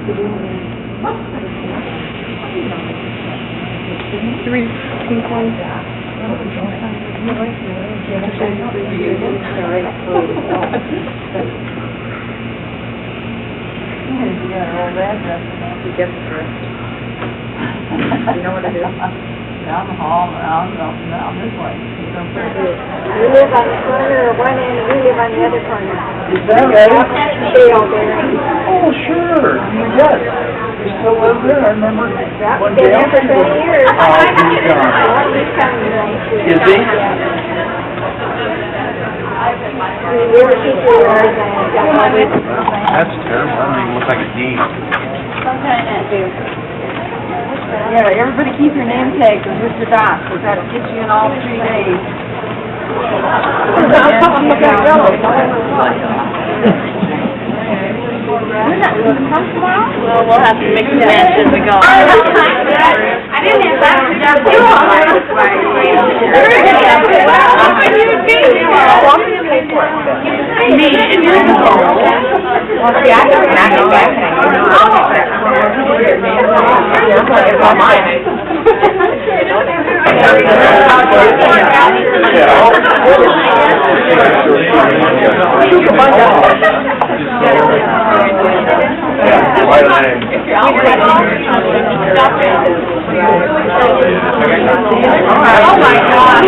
Three pink ones. You know what it is? Down the hall, around this way. We live on the corner of one end, and we live on the other corner. Is that right? Stay all there. Oh, sure. Yes. You still live there? I remember one Been day. there for 20 years. Oh, he's gone. Oh, he's coming tonight. Is he? We ever keep your yards and got all this. That's terrible. That doesn't even look like a deed. Yeah, everybody keep your name tags with Mr. Doc, because that'll get you in all 3 days. Well, we'll have to mix and match as we go. I didn't have that to do all Oh my God.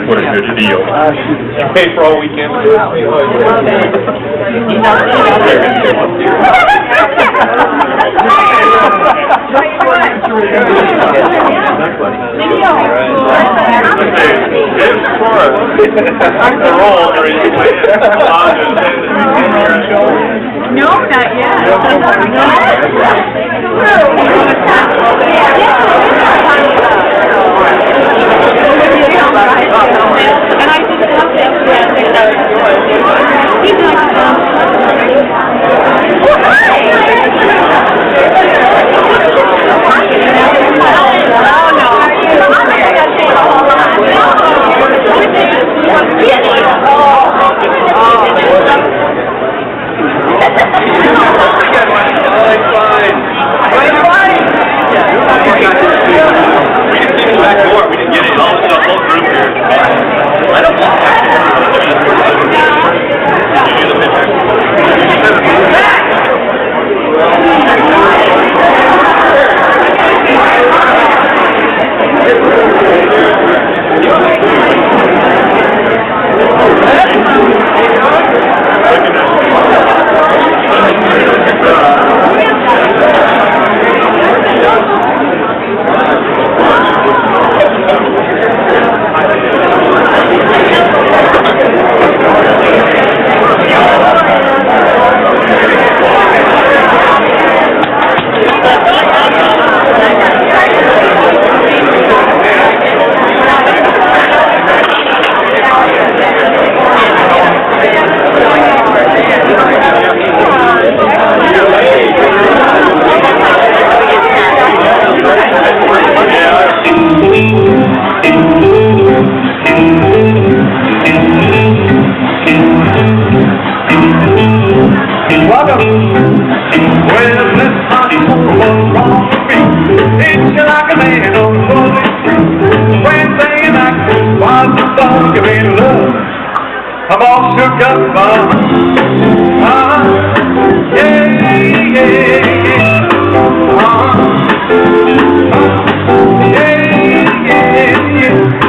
What a good deal. You pay for all weekend? No, not yet. And I just love that. He's like, I'm all shook up, yeah, yeah, yeah. Yeah, yeah, yeah.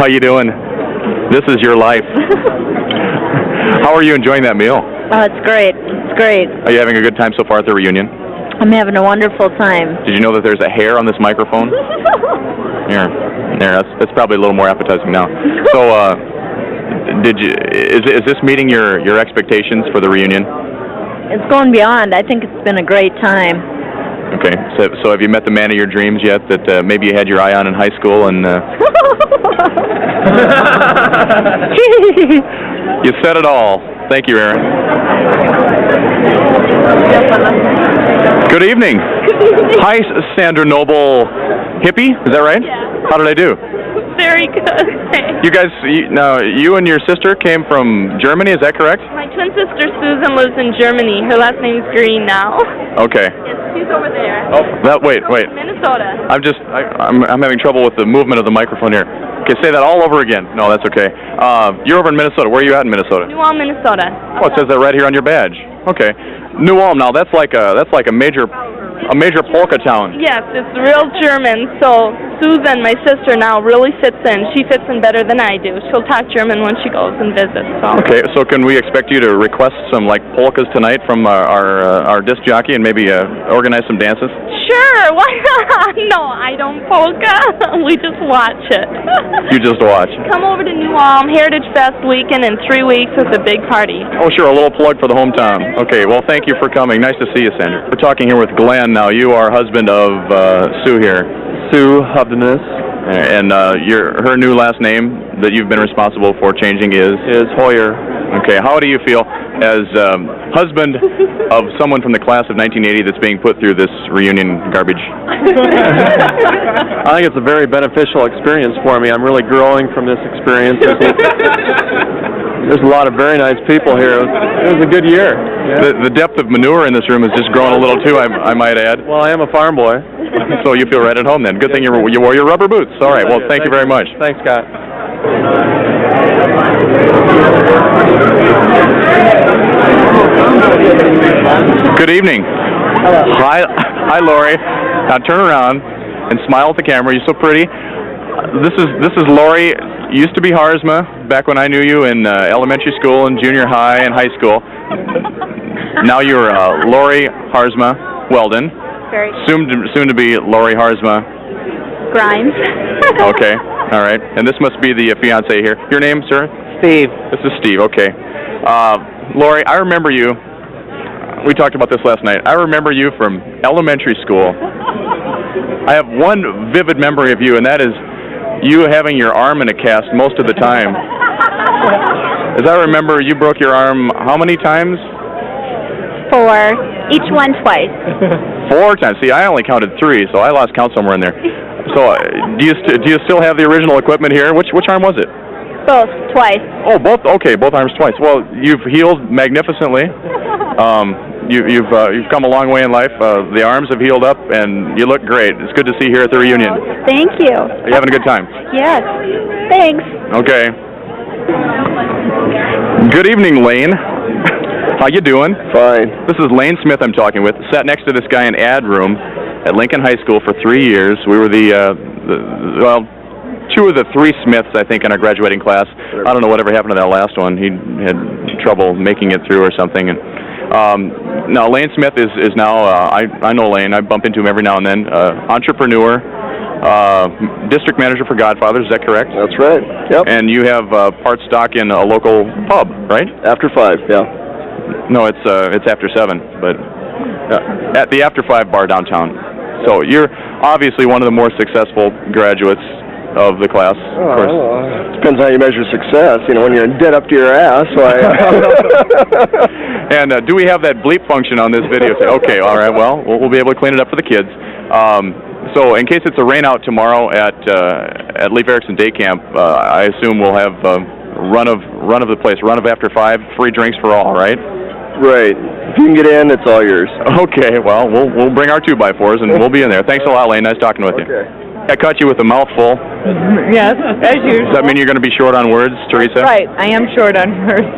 you doing? This is your life. How are you enjoying that meal? Oh, it's great. It's great. Are you having a good time so far at the reunion? I'm having a wonderful time. Did you know that there's a hair on this microphone? Here, that's probably a little more appetizing now. So, is this meeting your expectations for the reunion? It's going beyond. I think it's been a great time. Okay, so have you met the man of your dreams yet that maybe you had your eye on in high school and... You said it all. Thank you, Aaron. Good evening. Hi, Sandra Noble Hippie. Is that right? Yeah. How did I do? Very good. Thanks. You guys, now you and your sister came from Germany. Is that correct? My twin sister Susan lives in Germany. Her last name's Green now. Okay. Yes, she's over there. Oh, wait. Minnesota. I'm having trouble with the movement of the microphone here. Okay, say that all over again. No, that's okay. You're over in Minnesota. Where are you at in Minnesota? New Ulm, Minnesota. Oh, it says that right here on your badge. Okay. New Ulm. Now that's like a major polka town. Yes, it's real German. So Susan, my sister, now really fits in. She fits in better than I do. She'll talk German when she goes and visits. So. Okay, so can we expect you to request some like polkas tonight from our disc jockey and maybe organize some dances? Sure. Why not? No, I don't polka. We just watch it. You just watch. Come over to New Ulm Heritage Fest weekend in 3 weeks. It's a big party. Oh, sure. A little plug for the hometown. Okay. Well, thank you for coming. Nice to see you, Sandra. We're talking here with Glenn. Now, you are husband of Sue here. Sue Hubdeness And her new last name that you've been responsible for changing is Hoyer. Okay. How do you feel as husband of someone from the class of 1980 that's being put through this reunion garbage? I think it's a very beneficial experience for me. I'm really growing from this experience. There's a lot of very nice people here. It was a good year. Yeah. The depth of manure in this room has just grown a little too, I might add. Well, I am a farm boy. So you feel right at home then. Good thing you wore your rubber boots. All right. Well, thank you very much. Thanks, Scott. Good evening. Hello. Hi, Lori. Now turn around and smile at the camera. You're so pretty. This is Lori. Used to be Harzma back when I knew you in elementary school and junior high and high school. Now you're Lori Harzma Weldon. Very Soon to be Lori Harzma Grimes. Okay. All right. And this must be the fiance here. Your name, sir? Steve. This is Steve. Okay. Lori, I remember you. We talked about this last night. I remember you from elementary school. I have one vivid memory of you, and that is you having your arm in a cast most of the time. As I remember, you broke your arm how many times? 4. Each one twice. 4 times. See, I only counted 3, so I lost count somewhere in there. So, do you still have the original equipment here? Which arm was it? Both, twice. Oh, both. Okay, both arms twice. Well, you've healed magnificently. You've come a long way in life. The arms have healed up, and you look great. It's good to see you here at the reunion. Thank you. Are you having a good time? Yes. Thanks. Okay. Good evening, Lane. How you doing? Fine. This is Lane Smith I'm talking with. Sat next to this guy in ad room at Lincoln High School for 3 years. We were well, 2 of the 3 Smiths, I think, in our graduating class. I don't know whatever happened to that last one. He had trouble making it through or something. And now Lane Smith is now, I know Lane. I bump into him every now and then. Entrepreneur, district manager for Godfathers. Is that correct? That's right. Yep. And you have part stock in a local pub, right? After 5, yeah. No, it's after 7, but at the After 5 bar downtown. So you're obviously one of the more successful graduates of the class. Of course. Depends how you measure success. You know, when you're dead up to your ass. And do we have that bleep function on this video? Okay, all right. Well, we'll be able to clean it up for the kids. So in case it's a rain out tomorrow at Leif Erikson Day Camp, I assume we'll have run of the place, run of After 5, free drinks for all, right? Right. If you can get in, it's all yours. Okay. Well, we'll bring our 2x4s and we'll be in there. Thanks a lot, Lane. Nice talking with you. I caught you with a mouthful. Yes, as usual. Does that mean you're going to be short on words, Teresa? Right. I am short on words.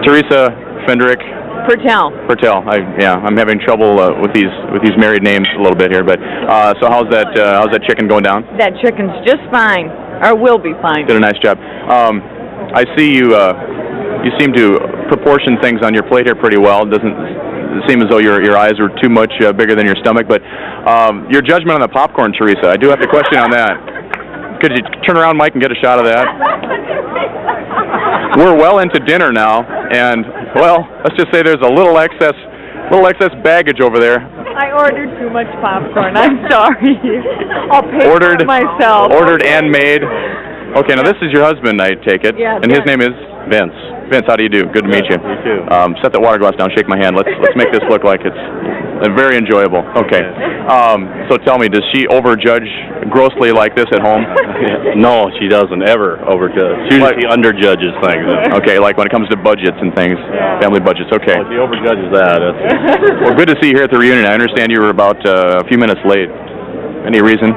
Teresa Fendrick. Pertell. I'm having trouble with these married names a little bit here, but so how's that chicken going down? That chicken's just fine. or will be fine. Did a nice job. I see you. You seem to proportion things on your plate here pretty well. It doesn't seem as though your eyes are too much bigger than your stomach. But your judgment on the popcorn, Teresa, I do have to question on that. Could you turn around, Mike, and get a shot of that? We're well into dinner now, and well, let's just say there's a little excess baggage over there. I ordered too much popcorn. I'm sorry. I'll pay for it myself. Ordered and made. Okay, now this is your husband, I take it. Yeah, and his name is Vince. Vince, how do you do? Good to meet you. You too. Set that water glass down, shake my hand. Let's make this look like it's very enjoyable. Okay. So tell me, does she overjudge grossly like this at home? No, she doesn't ever overjudge. She usually underjudges things. Okay, like when it comes to budgets and things, family budgets. Okay. Well, she overjudges that. Well, good to see you here at the reunion. I understand you were about a few minutes late. Any reason?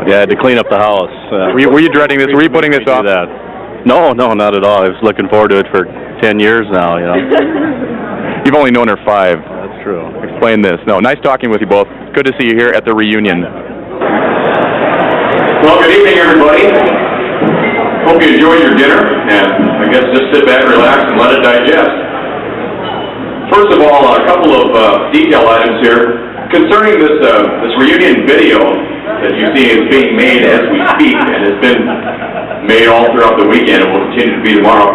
Yeah, I had to clean up the house. Were you dreading this? Were you putting this off? No, not at all. I was looking forward to it for 10 years now, you know. You've only known her 5. That's true. Explain this. No, nice talking with you both. Good to see you here at the reunion. Well, good evening, everybody. Hope you enjoyed your dinner, and I guess just sit back, relax, and let it digest. First of all, a couple of detail items here. Concerning this reunion video that you see is being made as we speak, and has been made all throughout the weekend and will continue to be tomorrow,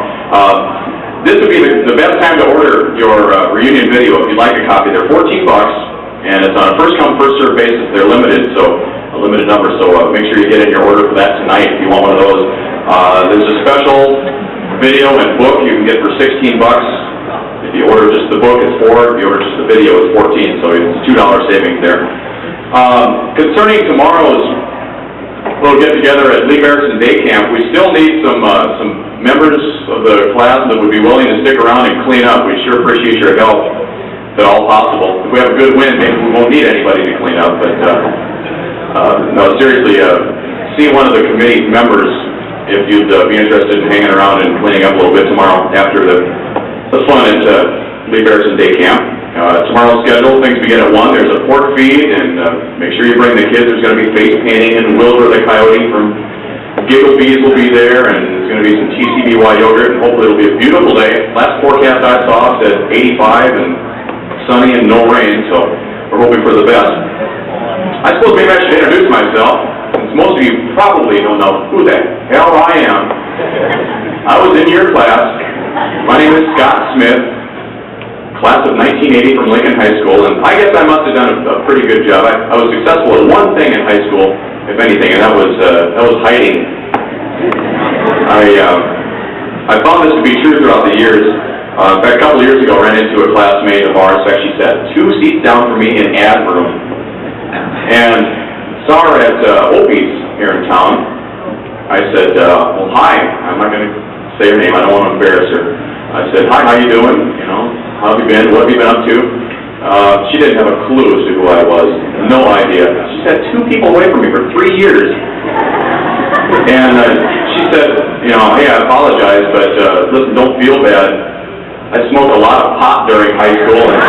this would be the best time to order your reunion video if you'd like a copy. They're $14, and it's on a first-come, first-served basis. They're limited, so a limited number, so make sure you get in your order for that tonight if you want one of those. There's a special video and book you can get for $16. If you order just the book, it's $4. If you order just the video, it's $14. So it's $2 savings there. Concerning tomorrow's little get-together at Lee Barracks Day Camp, we still need some members of the class that would be willing to stick around and clean up. We sure appreciate your help, if at all possible. If we have a good win, maybe we won't need anybody to clean up. But no, seriously, see one of the committee members if you'd be interested in hanging around and cleaning up a little bit tomorrow after the fun at Lee Barracks Day Camp. Tomorrow's schedule, things begin at 1. There's a pork feed, and make sure you bring the kids. There's going to be face painting, and Wilbur the Coyote from Giggle Bees will be there, and there's going to be some TCBY yogurt, and hopefully it'll be a beautiful day. Last forecast I saw said 85 and sunny and no rain, so we're hoping for the best. I suppose maybe I should introduce myself, since most of you probably don't know who the hell I am. I was in your class. My name is Scott Smith, class of 1980 from Lincoln High School, and I guess I must have done a pretty good job. I was successful at one thing in high school, if anything, and that was hiding. I found this to be true throughout the years. In fact, a couple of years ago, I ran into a classmate of ours who actually sat 2 seats down from me in ad room, and saw her at Opie's here in town. I said, well, hi. I'm not going to say her name. I don't want to embarrass her. I said, hi, how you doing? You know, how have you been? What have you been up to? She didn't have a clue as to who I was. No idea. She sat 2 people away from me for 3 years. And she said, you know, hey, I apologize, but listen, don't feel bad. I smoked a lot of pot during high school, and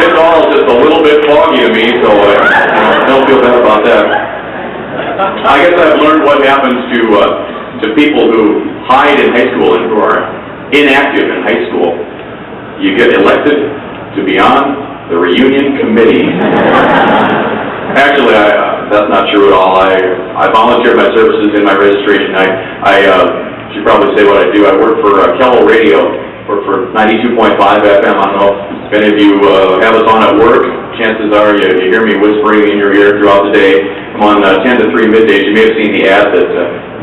it's all just a little bit foggy to me, so don't feel bad about that. I guess I've learned what happens to people who hide in high school and who are inactive in high school. You get elected to be on the reunion committee. Actually, that's not true at all. I volunteered my services in my registration. I should probably say what I do. I work for Kello Radio, work for 92.5 FM. I don't know if any of you have us on at work. Chances are you hear me whispering in your ear throughout the day. I'm on 10 to 3 middays. You may have seen the ad that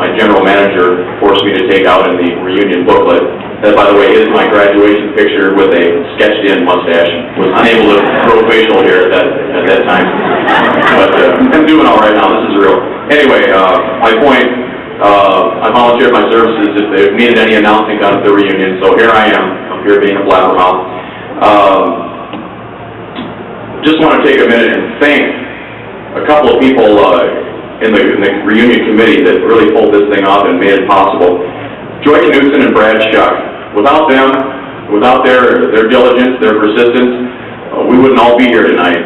my general manager forced me to take out in the reunion booklet. That, by the way, is my graduation picture with a sketched-in mustache. Was unable to grow facial hair at that time. But I'm doing all right now. This is real. Anyway, my point, I volunteered my services if they needed any announcing done at the reunion. So here I am, up here being a blabbermouth. Just want to take a minute and thank a couple of people in the reunion committee that really pulled this thing off and made it possible. Joy Knudsen and Brad Schuck. Without them, without their diligence, their persistence, we wouldn't all be here tonight.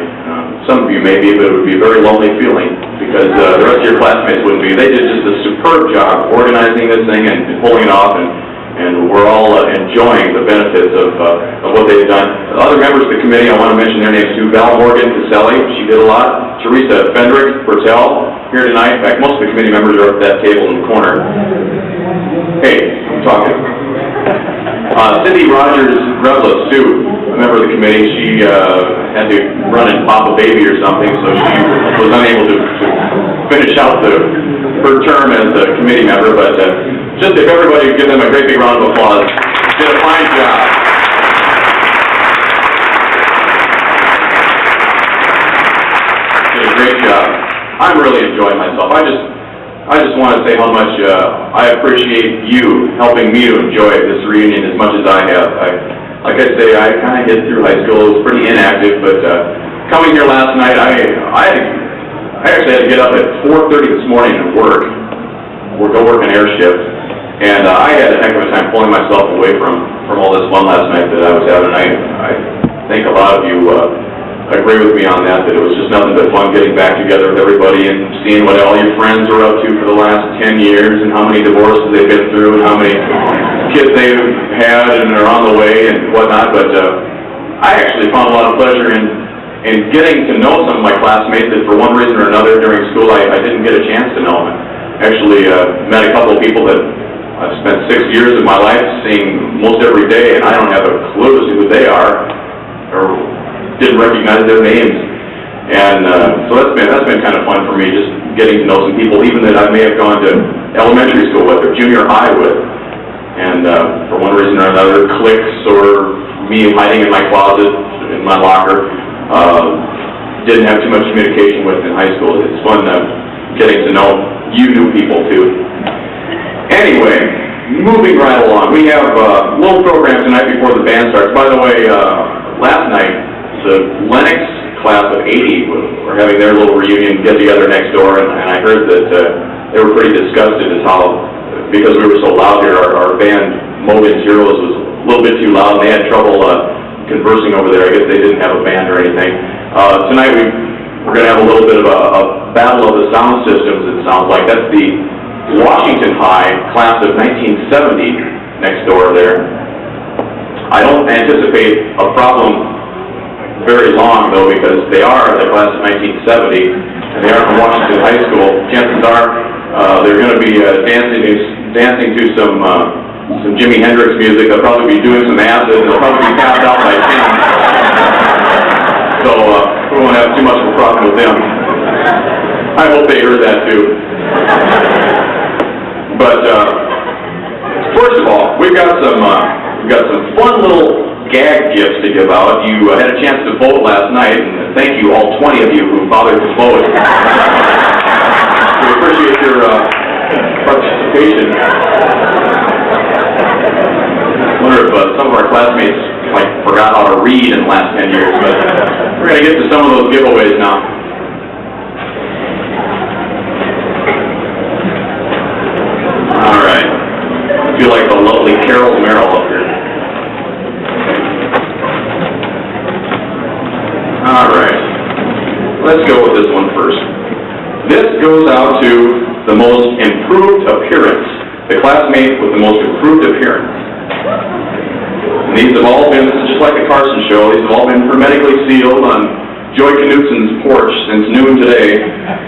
Some of you maybe, but it would be a very lonely feeling. because the rest of your classmates wouldn't be. They did just a superb job organizing this thing and pulling it off, and we're all enjoying the benefits of what they've done. Other members of the committee, I want to mention their names too. Val Morgan Caselli, she did a lot. Teresa Fendrick Bertel, here tonight. In fact, most of the committee members are up at that table in the corner. Hey, I'm talking. Cindy Rogers Grevla, Sioux, a member of the committee, she had to run and pop a baby or something, so she was unable to finish out her term as a committee member, but just if everybody would give them a great big round of applause, did a fine job. Did a great job. I'm really enjoying myself. I just want to say how much I appreciate you helping me to enjoy this reunion as much as I have. Like I say, I kind of hid through high school. It was pretty inactive, but coming here last night, I actually had to get up at 4:30 this morning and go work an air shift, and I had a heck of a time pulling myself away from all this fun last night that I was having. I think a lot of you agree with me on that it was just nothing but fun getting back together with everybody and seeing what all your friends are up to for the last 10 years and how many divorces they've been through and how many kids they've had and are on the way and whatnot. But I actually found a lot of pleasure in getting to know some of my classmates that for one reason or another during school I didn't get a chance to know. Actually met a couple of people that I've spent 6 years of my life seeing most every day, and I don't have a clue as to who they are or didn't recognize their names, and so that's been kind of fun for me, just getting to know some people, even that I may have gone to elementary school with or junior high with, and for one reason or another, cliques or me hiding in my closet, in my locker, didn't have too much communication with in high school. It's fun getting to know you new people too. Anyway, moving right along, we have a little program tonight before the band starts. By the way, last night, the Lennox class of 80 were having their little reunion get-together next door, and I heard that they were pretty disgusted as how, because we were so loud here, our band, Mogan's Heroes, was a little bit too loud, and they had trouble conversing over there. I guess they didn't have a band or anything. Tonight we're going to have a little bit of a battle of the sound systems, it sounds like. That's the Washington High class of 1970 next door there. I don't anticipate a problem very long, though, because they are the class of 1970, and they are from Washington High School. Chances are they're going to be dancing to some Jimi Hendrix music. They'll probably be doing some acid, and they'll probably be passed out by 10. So we won't have too much of a problem with them. I hope they heard that, too. But first of all, we've got some fun little gag gifts to give out. You had a chance to vote last night, and thank you, all 20 of you who bothered to vote. We appreciate your participation. I wonder if some of our classmates forgot how to read in the last 10 years, but we're going to get to some of those giveaways now. All right. I feel like the lovely Carol Merrill up here. All right, let's go with this one first. This goes out to the most improved appearance, the classmate with the most improved appearance. And these have all been, this is just like the Carson show, these have all been hermetically sealed on Joy Knutson's porch since noon today.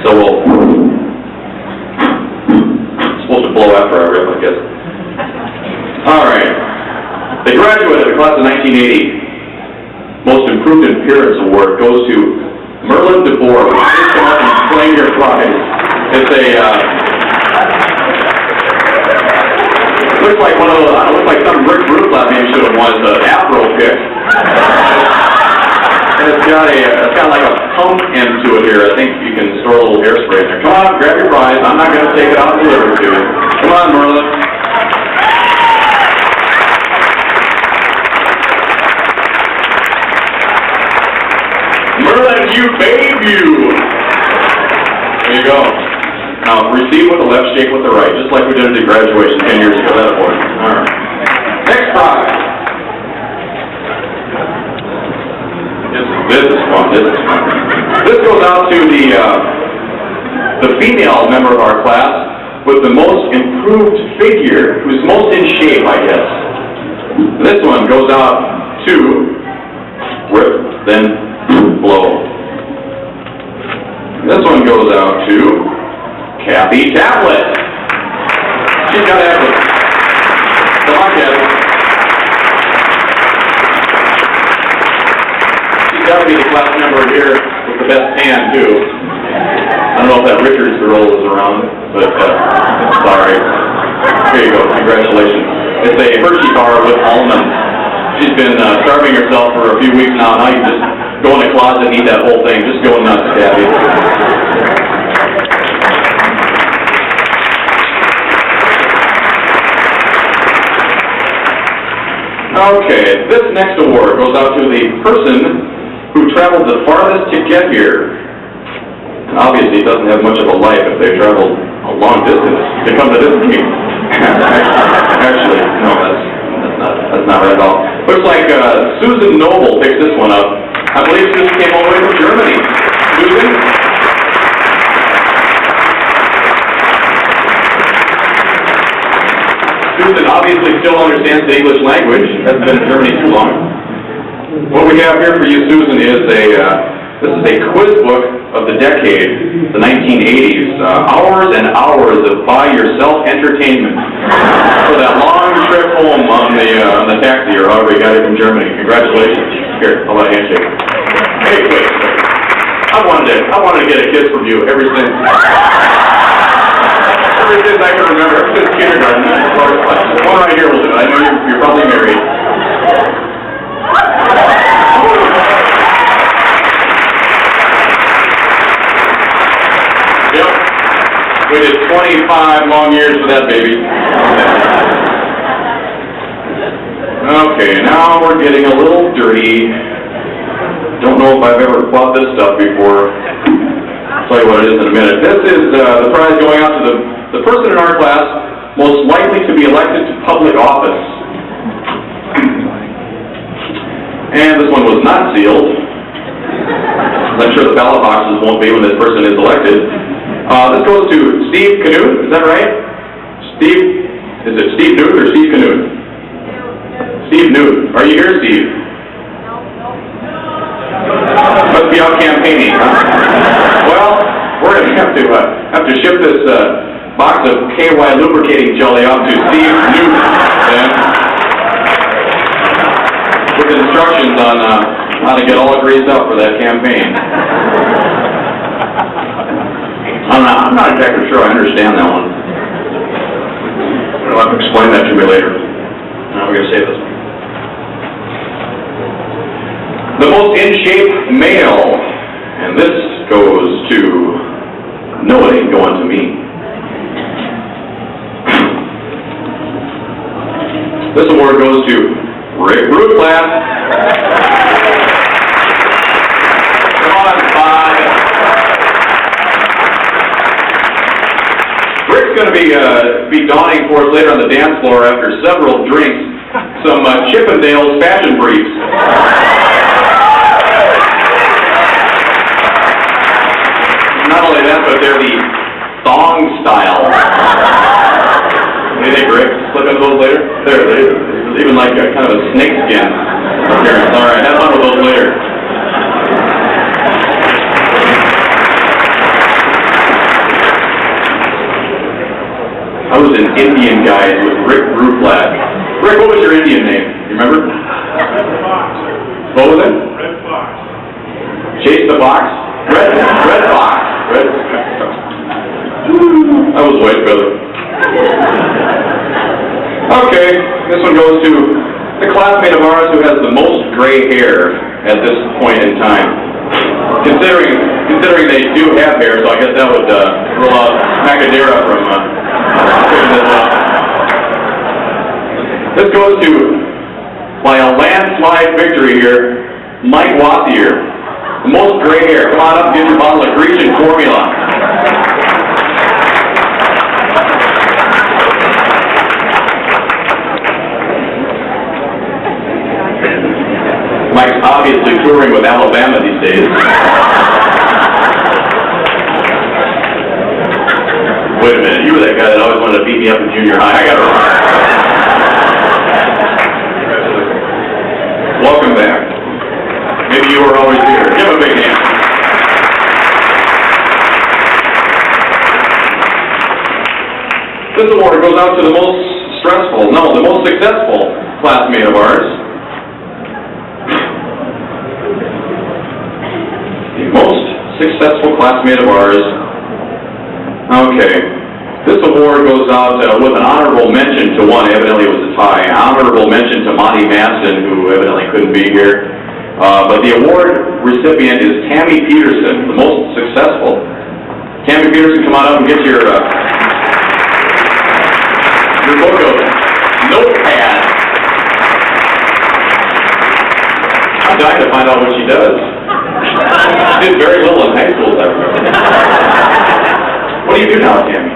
So it's supposed to blow after I rip, I guess. All right, the graduate of the class of 1980. Most Improved Appearance Award goes to Merlin DeBoer. Please come up and claim your prize. It's looks like one of those, looks like some Rick Ruthlap maybe should have won the Afro pick. And it's got like a pump end to it here. I think you can store a little hairspray in there. Come on, grab your prize. I'm not going to take it out and deliver it to you. Come on, Merlin. Merlin, you babe you! There you go. Now, receive with the left, shake with the right, just like we did at the graduation 10 years ago. That boy. All right. Next prize. This is fun. This is fun. This goes out to the the female member of our class with the most improved figure, who's most in shape, I guess. This one goes out to rip, then blow. This one goes out to Kathy Tablett. She's got to have it. Come on, Kathy. She's got to be the class member here with the best tan, too. I don't know if that Richards girl is around, but sorry. Here you go. Congratulations. It's a Hershey bar with almonds. She's been starving herself for a few weeks now. Now you just go in the closet and eat that whole thing. Just go nuts, Kathy. Okay, this next award goes out to the person who traveled the farthest to get here. And obviously, it doesn't have much of a life if they traveled a long distance to come to this game. Actually, no, that's not right at all. Looks like Susan Noble picks this one up. I believe Susan came all the way from Germany. Susan? Susan obviously still understands the English language. Hasn't been in Germany too long. What we have here for you, Susan, is this is a quiz book of the decade, the 1980s. Hours and hours of buy-yourself entertainment for that long trip home on the taxi or however you got it from Germany. Congratulations. Here, how about a handshake? Hey, wait. I wanted to get a kiss from you ever since I can remember. Ever since kindergarten. One right here will do it. I know you're probably married. Yep. Waited 25 long years for that baby. Okay, now we're getting a little dirty. Don't know if I've ever bought this stuff before. I'll tell you what it is in a minute. This is the prize going out to the person in our class most likely to be elected to public office. And this one was not sealed. I'm sure the ballot boxes won't be when this person is elected. This goes to Steve Canute, is that right? Steve, is it Steve Newt or Steve Canute? Steve Newt. Are you here, Steve? Must be out campaigning, huh? Well, we're going to have to ship this box of KY lubricating jelly out to Steve Newt, then, with instructions on how to get all greased up for that campaign. I'm not exactly sure I understand that one. You'll have to explain that to me later. Now we're going to say this one. The most in-shape male, and this goes to, no, it ain't going to me. This award goes to Rick Rutlaff. Come on, bye. Rick's going to be dawning for us later on the dance floor after several drinks, some Chippendales fashion briefs. Not only that, but they're the thong style. What do you think, Rick? Look at those later? There's even like a kind of a snake skin appearance. All right, have fun with those later. I was in Indian Guys with Rick Rutlaff. Rick, what was your Indian name? You remember? What was it? Red Fox. Chase the Fox? Red Fox. That was way better. Okay, this one goes to the classmate of ours who has the most gray hair at this point in time. Considering they do have hair, so I guess that would rule out Macadera from picking this up. This goes to, by a landslide victory here, Mike Wathier. The most gray hair. Come on up and get your bottle of Grecian formula. Mike's obviously touring with Alabama these days. Wait a minute, you were that guy that always wanted to beat me up in junior high. I got to run. Welcome back. Maybe you were always here. Give him a big hand. This award goes out to the most the most successful classmate of ours. The most successful classmate of ours. Okay. This award goes out with an honorable mention to one. Evidently it was a tie. Honorable mention to Monty Madsen, who evidently couldn't be here. But the award recipient is Tammy Peterson, the most successful. Tammy Peterson, come on up and get your book of notepad. I'm dying to find out what she does. She did very little in high school, as I remember. What do you do now, Tammy?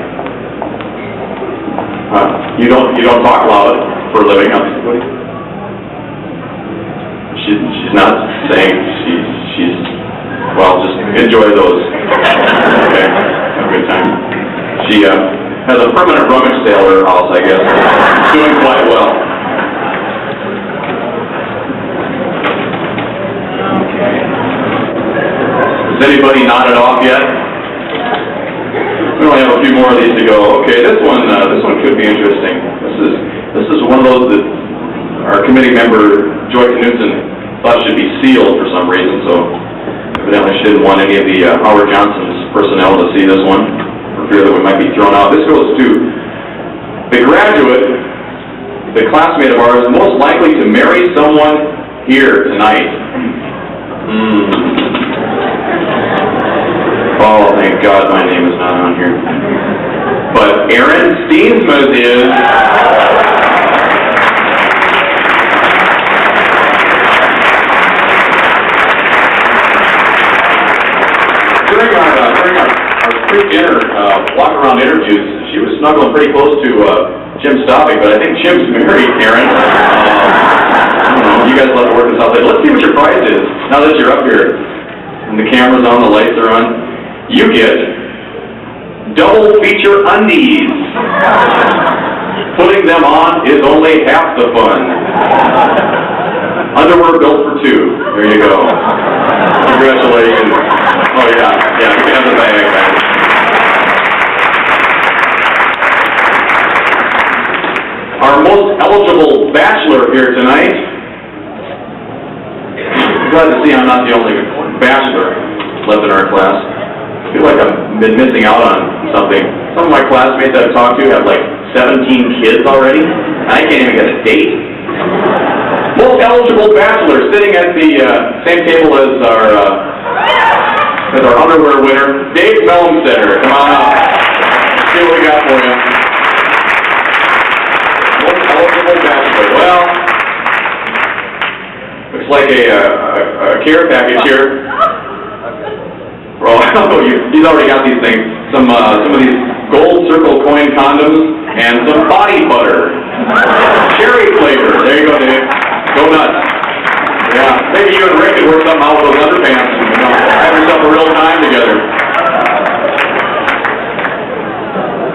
You don't talk loud for a living, huh? She's not saying she's well, just enjoy those. Okay, have a good time. She has a permanent rummage sale at her house, I guess. Doing quite well. Okay. Has anybody nodded off yet? We only have a few more of these to go. Okay, this one could be interesting. This is one of those that our committee member Joy Knudsen thought should be sealed for some reason. So evidently she didn't want any of the Howard Johnson's personnel to see this one, for fear that we might be thrown out. This goes to the graduate, the classmate of ours, most likely to marry someone here tonight. Oh, thank God my name is not on here. But Aaron Steensmuth is. During our pre-dinner walk-around interviews, she was snuggling pretty close to Jim Stopping, but I think Jim's married, Aaron. I don't know, you guys will have to work this out later. Let's see what your prize is, now that you're up here. And the camera's on, the lights are on. You get double feature undies. Putting them on is only half the fun. Underwear built for two. There you go. Congratulations. Oh yeah, you can have the bag, man. Our most eligible bachelor here tonight. I'm glad to see I'm not the only bachelor left in our class. I feel like I've been missing out on something. Some of my classmates I've talked to have like 17 kids already, and I can't even get a date. Most eligible bachelor sitting at the same table as our underwear winner, Dave Melmstetter. Come on up. See what we got for you. Most eligible bachelor. Well, looks like a care package here. Well, he's already got these things. Some of these gold circle coin condoms and some body butter. Cherry flavor. There you go, Dave. Go nuts. Yeah, maybe you and Rick could work something out with those underpants and have yourself a real time together.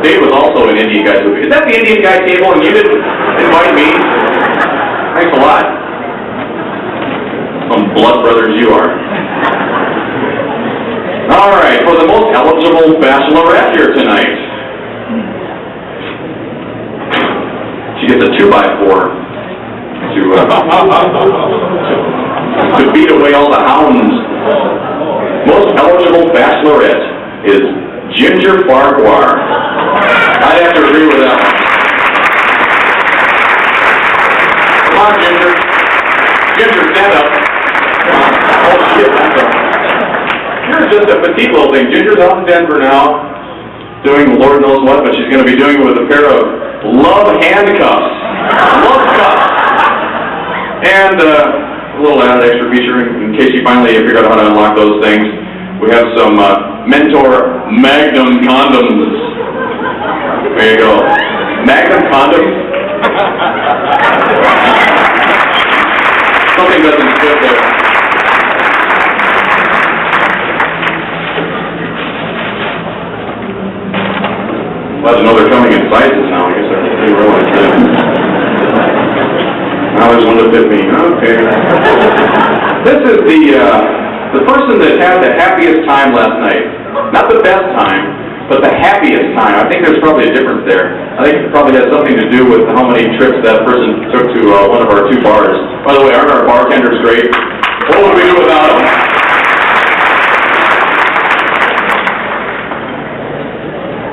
Dave was also an Indian guy. Is that the Indian guy table and you didn't invite me? Thanks a lot. Some blood brothers you are. All right, for the most eligible bachelorette here tonight. She gets a 2x4 to beat away all the hounds. Most eligible bachelorette is Ginger Farquhar. I'd have to agree with that one. Come on, Ginger. Ginger, stand up. Oh, shit, that's up. You're just a petite little thing. Ginger's out in Denver now, doing Lord knows what, but she's going to be doing it with a pair of love handcuffs. Love cuffs. And a little added extra feature in case you finally figure out how to unlock those things. We have some Mentor Magnum condoms. There you go. Magnum condoms. Something doesn't fit there. Glad to know they're coming in sizes now. I guess I didn't realize that. Now there's one that fit me. Okay. This is the person that had the happiest time last night. Not the best time, but the happiest time. I think there's probably a difference there. I think it probably has something to do with how many trips that person took to one of our 2 bars. By the way, aren't our bartenders great? What would we do without them?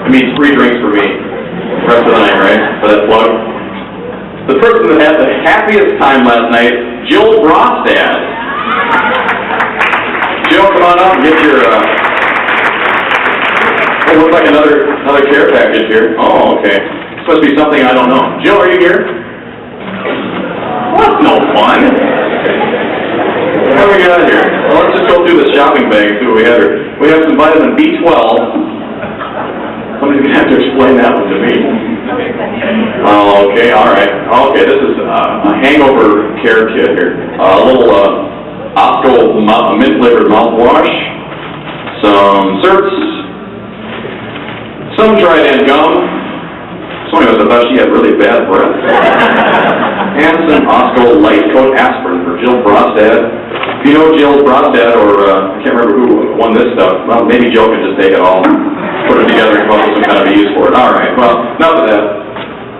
It means free drinks for me the rest of the night, right? For that plug. The person that had the happiest time last night, Jill Brostad. Jill, come on up and get your, it looks like another care package here. Oh, okay. This must be something I don't know. Jill, are you here? Well, that's no fun. What have we got here? Well, let's just go through the shopping bag and see what we have here. We have some vitamin B12. Somebody's going to have to explain that one to me. Oh, okay, all right. Okay, this is a hangover care kit here. A little Osco mint-flavored mouthwash, some certs, some Trident gum. Somebody must have thought she had really bad breath. And some Osco Light Coat aspirin for Jill Brostad. If you know Jill Brostad, or I can't remember who won this stuff, well, maybe Jill can just take it all, put it together and come up with some kind of a use for it. All right, well, enough of that.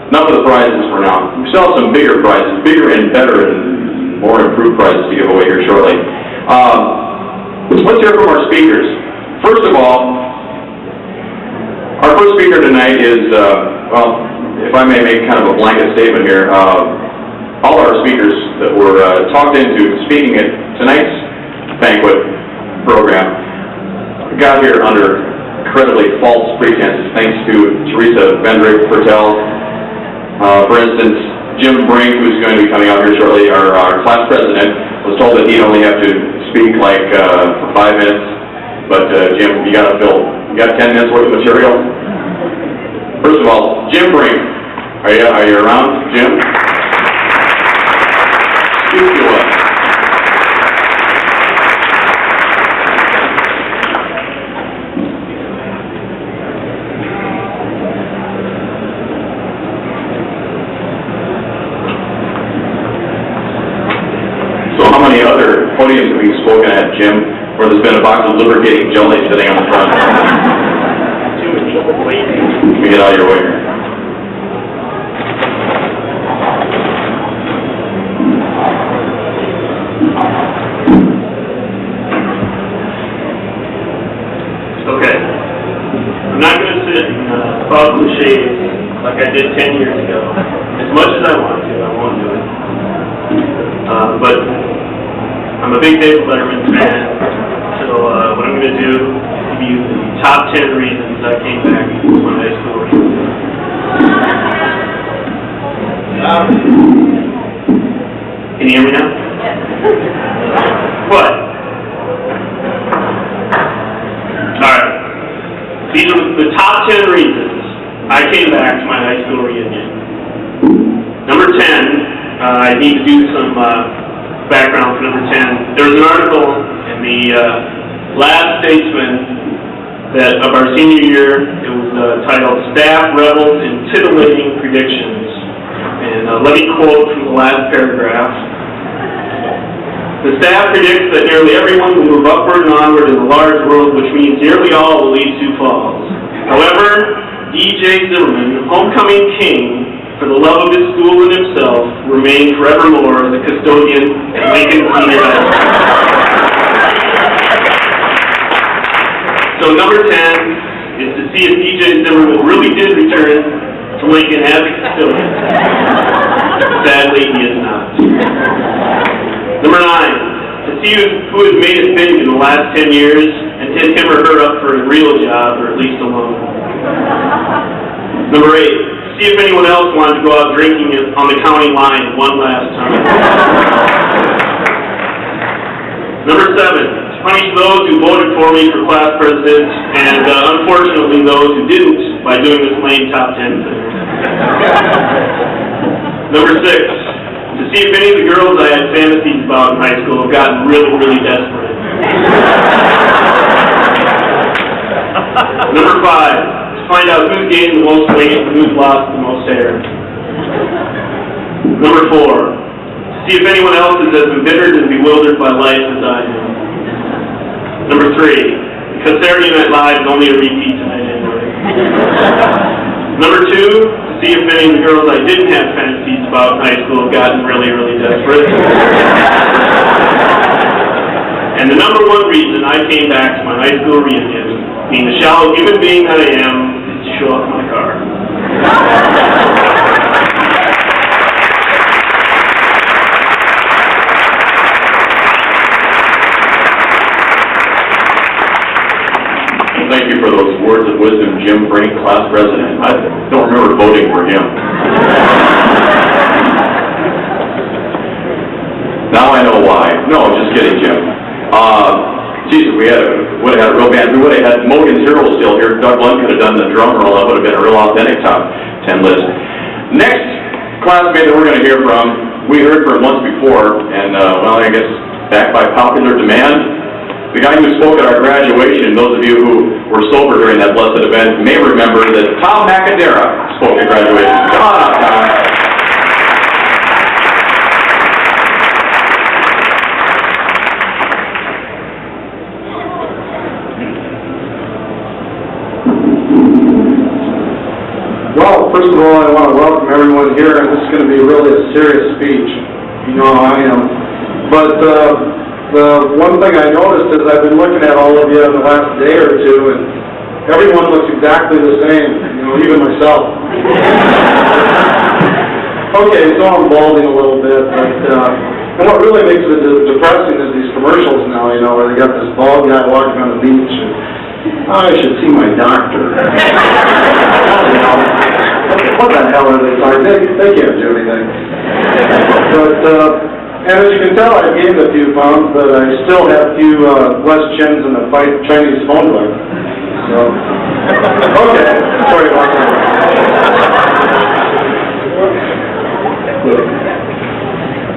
Enough of the prizes for now. We still have some bigger prizes, bigger and better and more improved prizes to give away here shortly. Let's hear from our speakers. First of all, our first speaker tonight is, well, if I may make kind of a blanket statement here, all our speakers that were talked into speaking at tonight's banquet program got here under incredibly false pretenses, thanks to Teresa Vendrick Pertel. For instance, Jim Brink, who's going to be coming out here shortly, our class president, was told that he'd only have to speak like for 5 minutes. But Jim, you got 10 minutes worth of material. First of all, Jim Brink, are you around, Jim? Speak to us. Other podiums that we've spoken at, Jim, where there's been a box of lubricating jelly sitting on the front. Let me get out of your way here. Okay. I'm not going to sit and follow cliches like I did 10 years ago. As much as I want to, I won't do it. But I'm a big David Letterman fan, so what I'm going to do is give you the top 10 reasons I came back to my high school reunion. Can you hear me now? What? Alright. These are the top 10 reasons I came back to my high school reunion. Number 10, I need to do some background for number 10. There was an article in the Last Statesman of our senior year. It was titled Staff Revels in Titillating Predictions. And let me quote from the last paragraph. The staff predicts that nearly everyone will move upward and onward in the large world, which means nearly all will leave Sioux Falls. However, D.J. Zimmerman, homecoming king, for the love of his school and himself, remained forevermore the custodian at Lincoln Senior High School. So number 10 is to see if D.J. Zimmerman really did return to Lincoln as a custodian. Sadly, he is not. Number 9, to see who has made it big in the last 10 years and hit him or her up for a real job, or at least a loan. Number 8, see if anyone else wanted to go out drinking on the county line one last time. Number 7, to punish those who voted for me for class president, and unfortunately those who didn't, by doing this lame top 10 thing. Number 6, to see if any of the girls I had fantasies about in high school have gotten really, really desperate. Number 5, find out who's gained the most weight and who's lost the most hair. Number 4, to see if anyone else is as embittered and bewildered by life as I am. Number 3, because Saturday Night Live is only a repeat tonight anyway. Number 2, to see if any of the girls I didn't have fantasies about in high school have gotten really, really desperate. And the number 1 reason I came back to my high school reunion, being the shallow human being that I am, is to show off my car. Thank you for those words of wisdom, Jim, for any class president. I don't remember voting for him. Now I know why. No, just kidding, Jim. Jesus, would have had a real band. We would have had Mogan's Hero still here. Doug Lund could have done the drum roll. That would have been a real authentic top 10 list. Next classmate that we're going to hear from, we heard from once before, and well, I guess back by popular demand. The guy who spoke at our graduation, those of you who were sober during that blessed event may remember that Tom Macadera spoke at graduation. Come on up, Tom. Well, first of all, I want to welcome everyone here, and this is going to be really a serious speech. You know how I am. But the one thing I noticed is I've been looking at all of you in the last day or two, and everyone looks exactly the same, you know, even myself. Okay, so I'm balding a little bit, but and what really makes it depressing is these commercials now, you know, where they got this bald guy walking on the beach, and I should see my doctor. You know, what the hell are they talking? They can't do anything. But and as you can tell, I've gained a few pounds, but I still have a few less chins than a Chinese phone book. So, okay, sorry about that.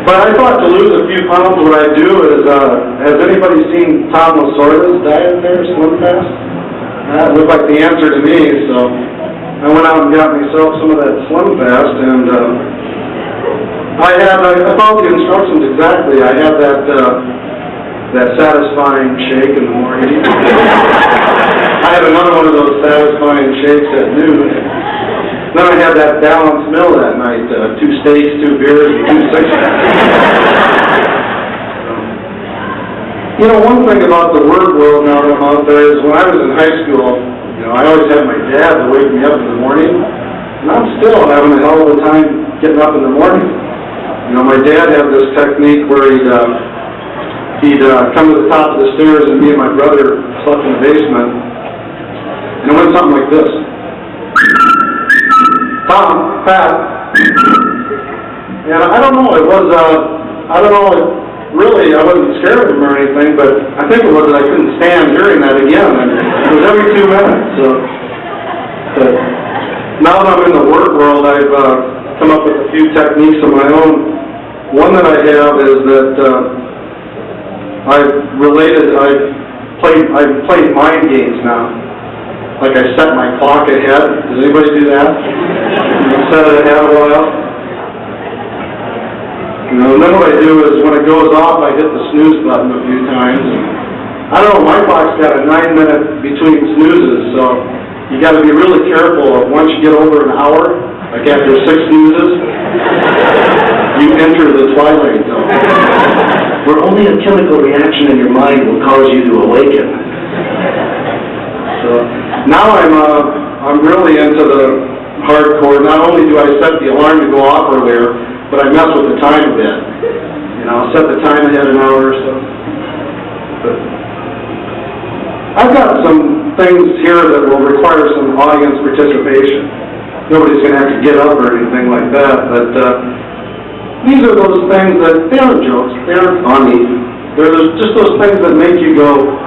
But I thought to lose a few pounds, what I do is, has anybody seen Tom Lasorda's diet there, Slim Fast? That looked like the answer to me, so I went out and got myself some of that Slim Fast, and I followed the instructions exactly. I had that satisfying shake in the morning. I had another one of those satisfying shakes at noon. Then I had that balanced meal that night, 2 steaks, 2 beers, and 2 six-packs. You know, one thing about the work world now that I'm out there is when I was in high school, you know, I always had my dad to wake me up in the morning, and I'm still having a hell of a time getting up in the morning. You know, my dad had this technique where he'd come to the top of the stairs, and me and my brother slept in the basement, and it went something like this. Tom, Pat. And I don't know, really, I wasn't scared of him or anything, but I think it was that I couldn't stand hearing that again, and it was every 2 minutes, so. But now that I'm in the work world, I've come up with a few techniques of my own. One that I have is that I've played mind games now. Like I set my clock ahead. Does anybody do that? Set it ahead a while. You know, and then what I do is when it goes off, I hit the snooze button a few times. I don't know, my clock's got a 9-minute between snoozes, so you got to be really careful of once you get over an hour, like after 6 snoozes, you enter the twilight zone, where only a chemical reaction in your mind will cause you to awaken. So now I'm really into the hardcore. Not only do I set the alarm to go off earlier, but I mess with the time a bit. You know, I'll set the time ahead an hour or so. But I've got some things here that will require some audience participation. Nobody's going to have to get up or anything like that, but these are those things that, they aren't jokes, they aren't funny. They're just those things that make you go,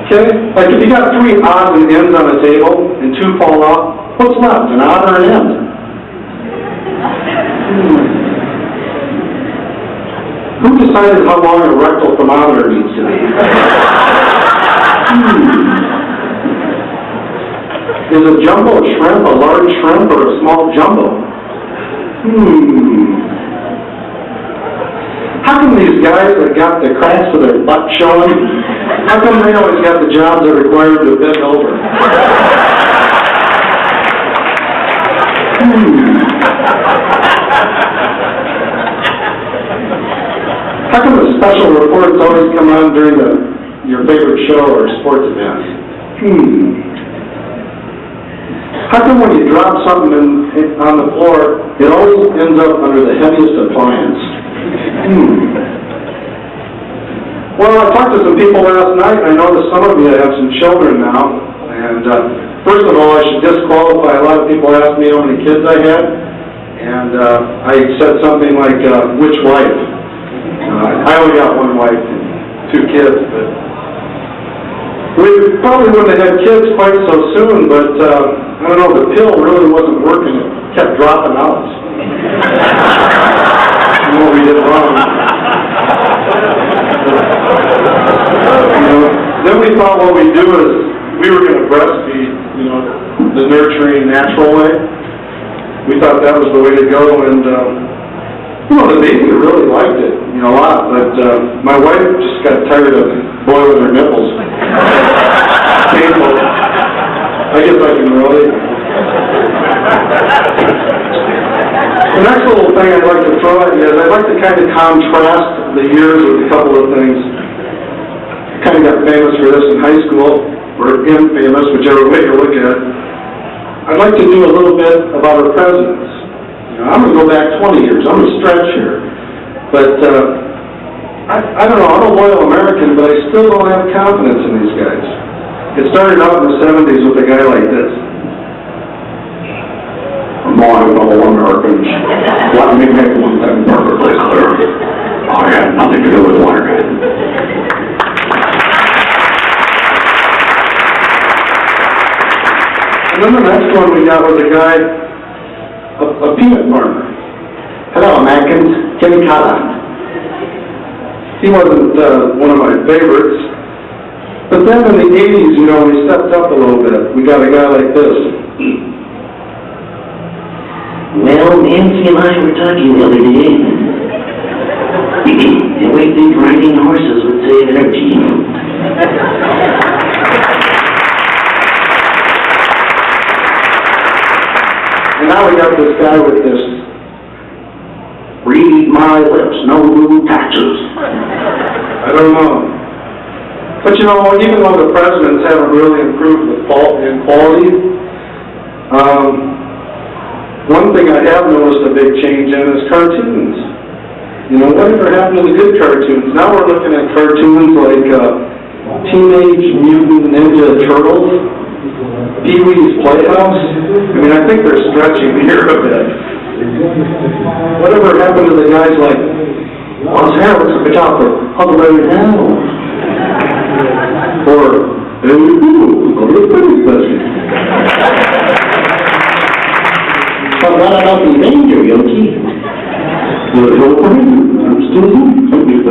Okay? Like if you got 3 odds and ends on a table, and 2 fall off, what's left, an odd or an end? Who decided how long a rectal thermometer needs to be? Is a jumbo shrimp a large shrimp or a small jumbo? How come these guys that got the cracks of their butt showing, how come they always got the jobs that require them to bend over? How come the special reports always come on during your favorite show or sports event? How come when you drop something on the floor, it always ends up under the heaviest appliance? Well, I talked to some people last night, and I noticed some of you have some children now. And first of all, I should disqualify. A lot of people asked me how many kids I had, and I said something like, which wife? I only got one wife and 2 kids, but we probably wouldn't have had kids quite so soon, but I don't know, the pill really wasn't working. It kept dropping out. You know what we did wrong. Then we thought what we'd do is we were going to breastfeed, the nurturing, natural way. We thought that was the way to go, and the baby really liked it, a lot, but my wife just got tired of boiling her nipples. Painful. I guess I can relate. The next little thing I'd like to throw at you is I'd like to kind of contrast the years with a couple of things. I kind of got famous for this in high school, or infamous, whichever way you look at it. I'd like to do a little bit about our presidents. I'm going to go back 20 years. I'm going to stretch here. But I don't know, I'm a loyal American, but I still don't have confidence in these guys. It started out in the 70s with a guy like this. My fellow Americans, let me make one thing perfectly clear. I had nothing to do with Watergate. And then the next one we got was a guy, a peanut farmer. Hello, Americans, Jimmy Collins. He wasn't one of my favorites. But then in the 80s, we stepped up a little bit. We got a guy like this. Well, Nancy and I were talking the other day. The way these riding horses would save energy. And now we got this guy with this, read my lips, no new taxes. I don't know. But even though the presidents haven't really improved the quality, one thing I have noticed a big change in is cartoons. Whatever happened to the good cartoons? Now we're looking at cartoons like Teenage Mutant Ninja Turtles, Pee-wee's Playhouse. I think they're stretching here a bit. Whatever happened to the guys like, what's happened to the top all the way down? Or, what about the danger, Yogi? I'm still here.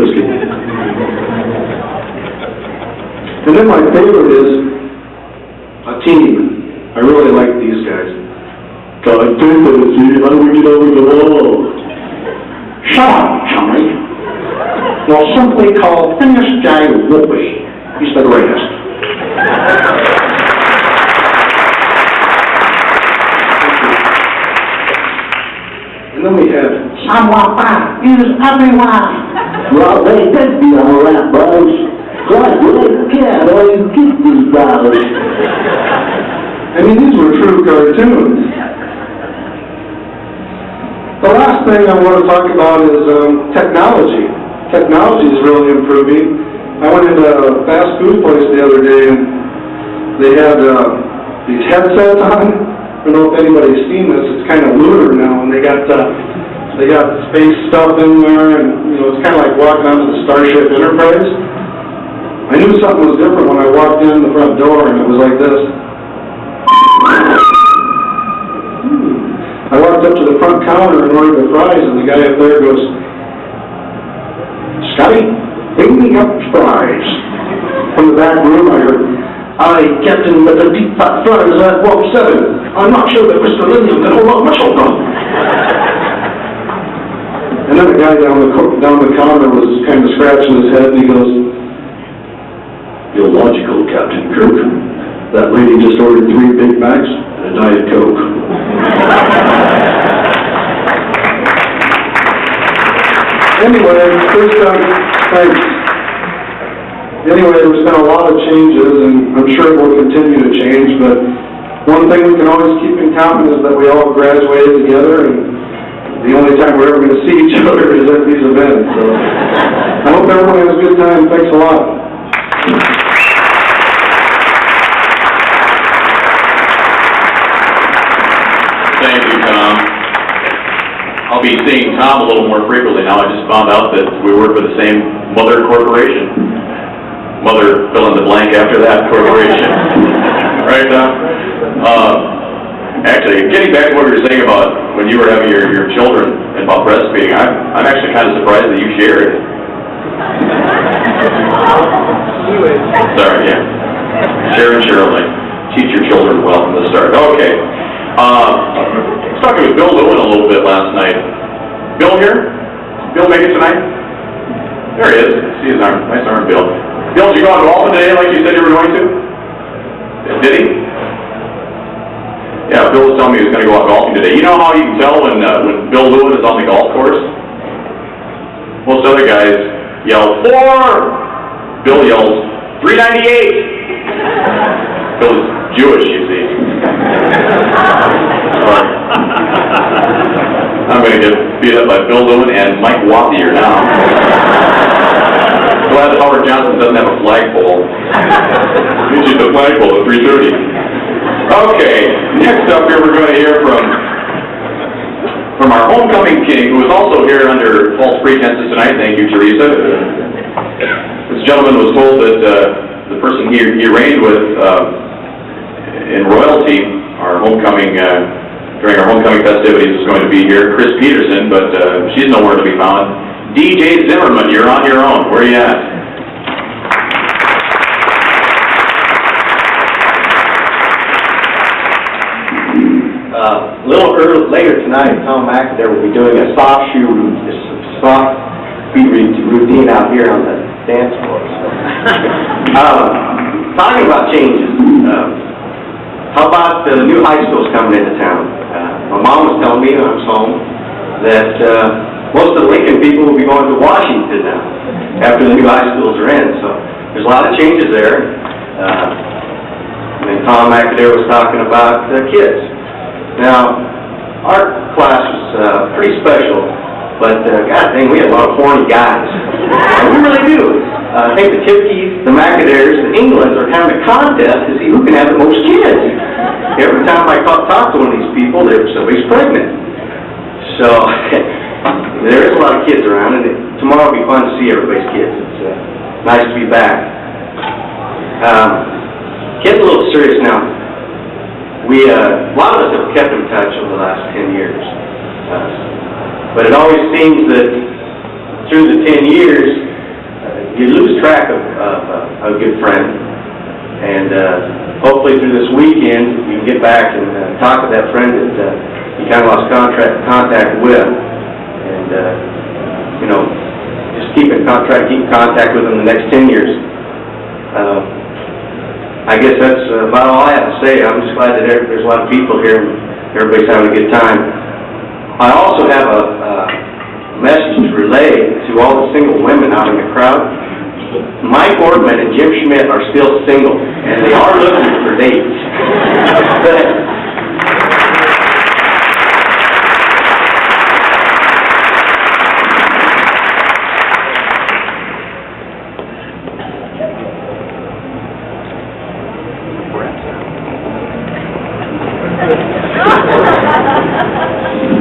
And then my favorite is a team. I really like these guys. How do we get over the wall? Shut up, Johnny. We'll simply call this guy Whoopi. He's the greatest. And then we have Samwapa is everyone. Well, they did be all right, boys. God, really care all you get these dollars. These were true cartoons. The last thing I want to talk about is technology. Technology is really improving. I went into a fast food place the other day, and they had these headsets on. I don't know if anybody's seen this. It's kind of lunar now, and they got space stuff in there, and it's kind of like walking onto the Starship Enterprise. I knew something was different when I walked in the front door, and it was like this. I walked up to the front counter and ordered the fries, and the guy up there goes, Scotty, bring me up fries. From the back room, I heard, Captain, but the deep fat flyers at Warp 7. I'm not sure that Mr. Lincoln can hold on much longer. And then the guy down the counter was kind of scratching his head, and he goes, "Illogical, Captain Kirk. That lady just ordered 3 Big Macs and a Diet Coke." Anyway, thanks. Anyway, there's been a lot of changes, and I'm sure it will continue to change, but one thing we can always keep in common is that we all graduated together, and the only time we're ever going to see each other is at these events. So I hope everyone has a good time. Thanks a lot. Thank you, Tom. I'll be seeing Tom a little more frequently now. I just found out that we work for the same mother corporation. Mother, fill in the blank after that, corporation. Right, Tom? Actually, getting back to what you were saying about when you were having your children and about breastfeeding, I'm actually kind of surprised that you shared. Sorry, yeah. Share and Shirley. Teach your children well from the start. Okay. I was talking with Bill Lewin a little bit last night. Bill here? Bill make it tonight? There he is. See his arm. Nice arm, Bill. Bill, did you go on golf today like you said you were going to? Did he? Yeah, Bill was telling me he was going to go out golfing today. You know how you can tell when Bill Lewin is on the golf course? Most other guys yell, 4! Bill yells, 398! Bill's Jewish, you see. I'm going to get beat up by Bill Lewin and Mike Wathier now. Glad that Howard Johnson doesn't have a flagpole. He's just a flagpole at 3:30. Okay, next up here we're going to hear from our homecoming king, who is also here under false pretenses tonight. Thank you, Teresa. This gentleman was told that the person he reigned with in royalty, our homecoming during our homecoming festivities, is going to be here, Chris Peterson, but she's nowhere to be found. DJ Zimmerman, you're on your own. Where are you at? A little later tonight, Tom McIntyre will be doing a soft beat routine out here on the dance floor. Talking about changes, how about the new high schools coming into town? My mom was telling me when I was home that most of the Lincoln people will be going to Washington now after the new high schools are in. So there's a lot of changes there. And Tom McIntyre was talking about kids. Now, our class was pretty special, but God dang, we had a lot of horny guys. And we really do. I think the Tipkeys, the McIntyres, the Englands are having a contest to see who can have the most kids. Every time I talk to one of these people, somebody's pregnant. So there is a lot of kids around, and tomorrow will be fun to see everybody's kids. It's nice to be back. Getting a little serious now. A lot of us have kept in touch over the last 10 years. But it always seems that through the 10 years, you lose track of a good friend. And hopefully through this weekend, you can get back and talk to that friend that you kind of lost contact with. And, just keep contact with them the next 10 years. I guess that's about all I have to say. I'm just glad that there's a lot of people here and everybody's having a good time. I also have a message to relay to all the single women out in the crowd. Mike Ortman and Jim Schmidt are still single, and they are looking for dates.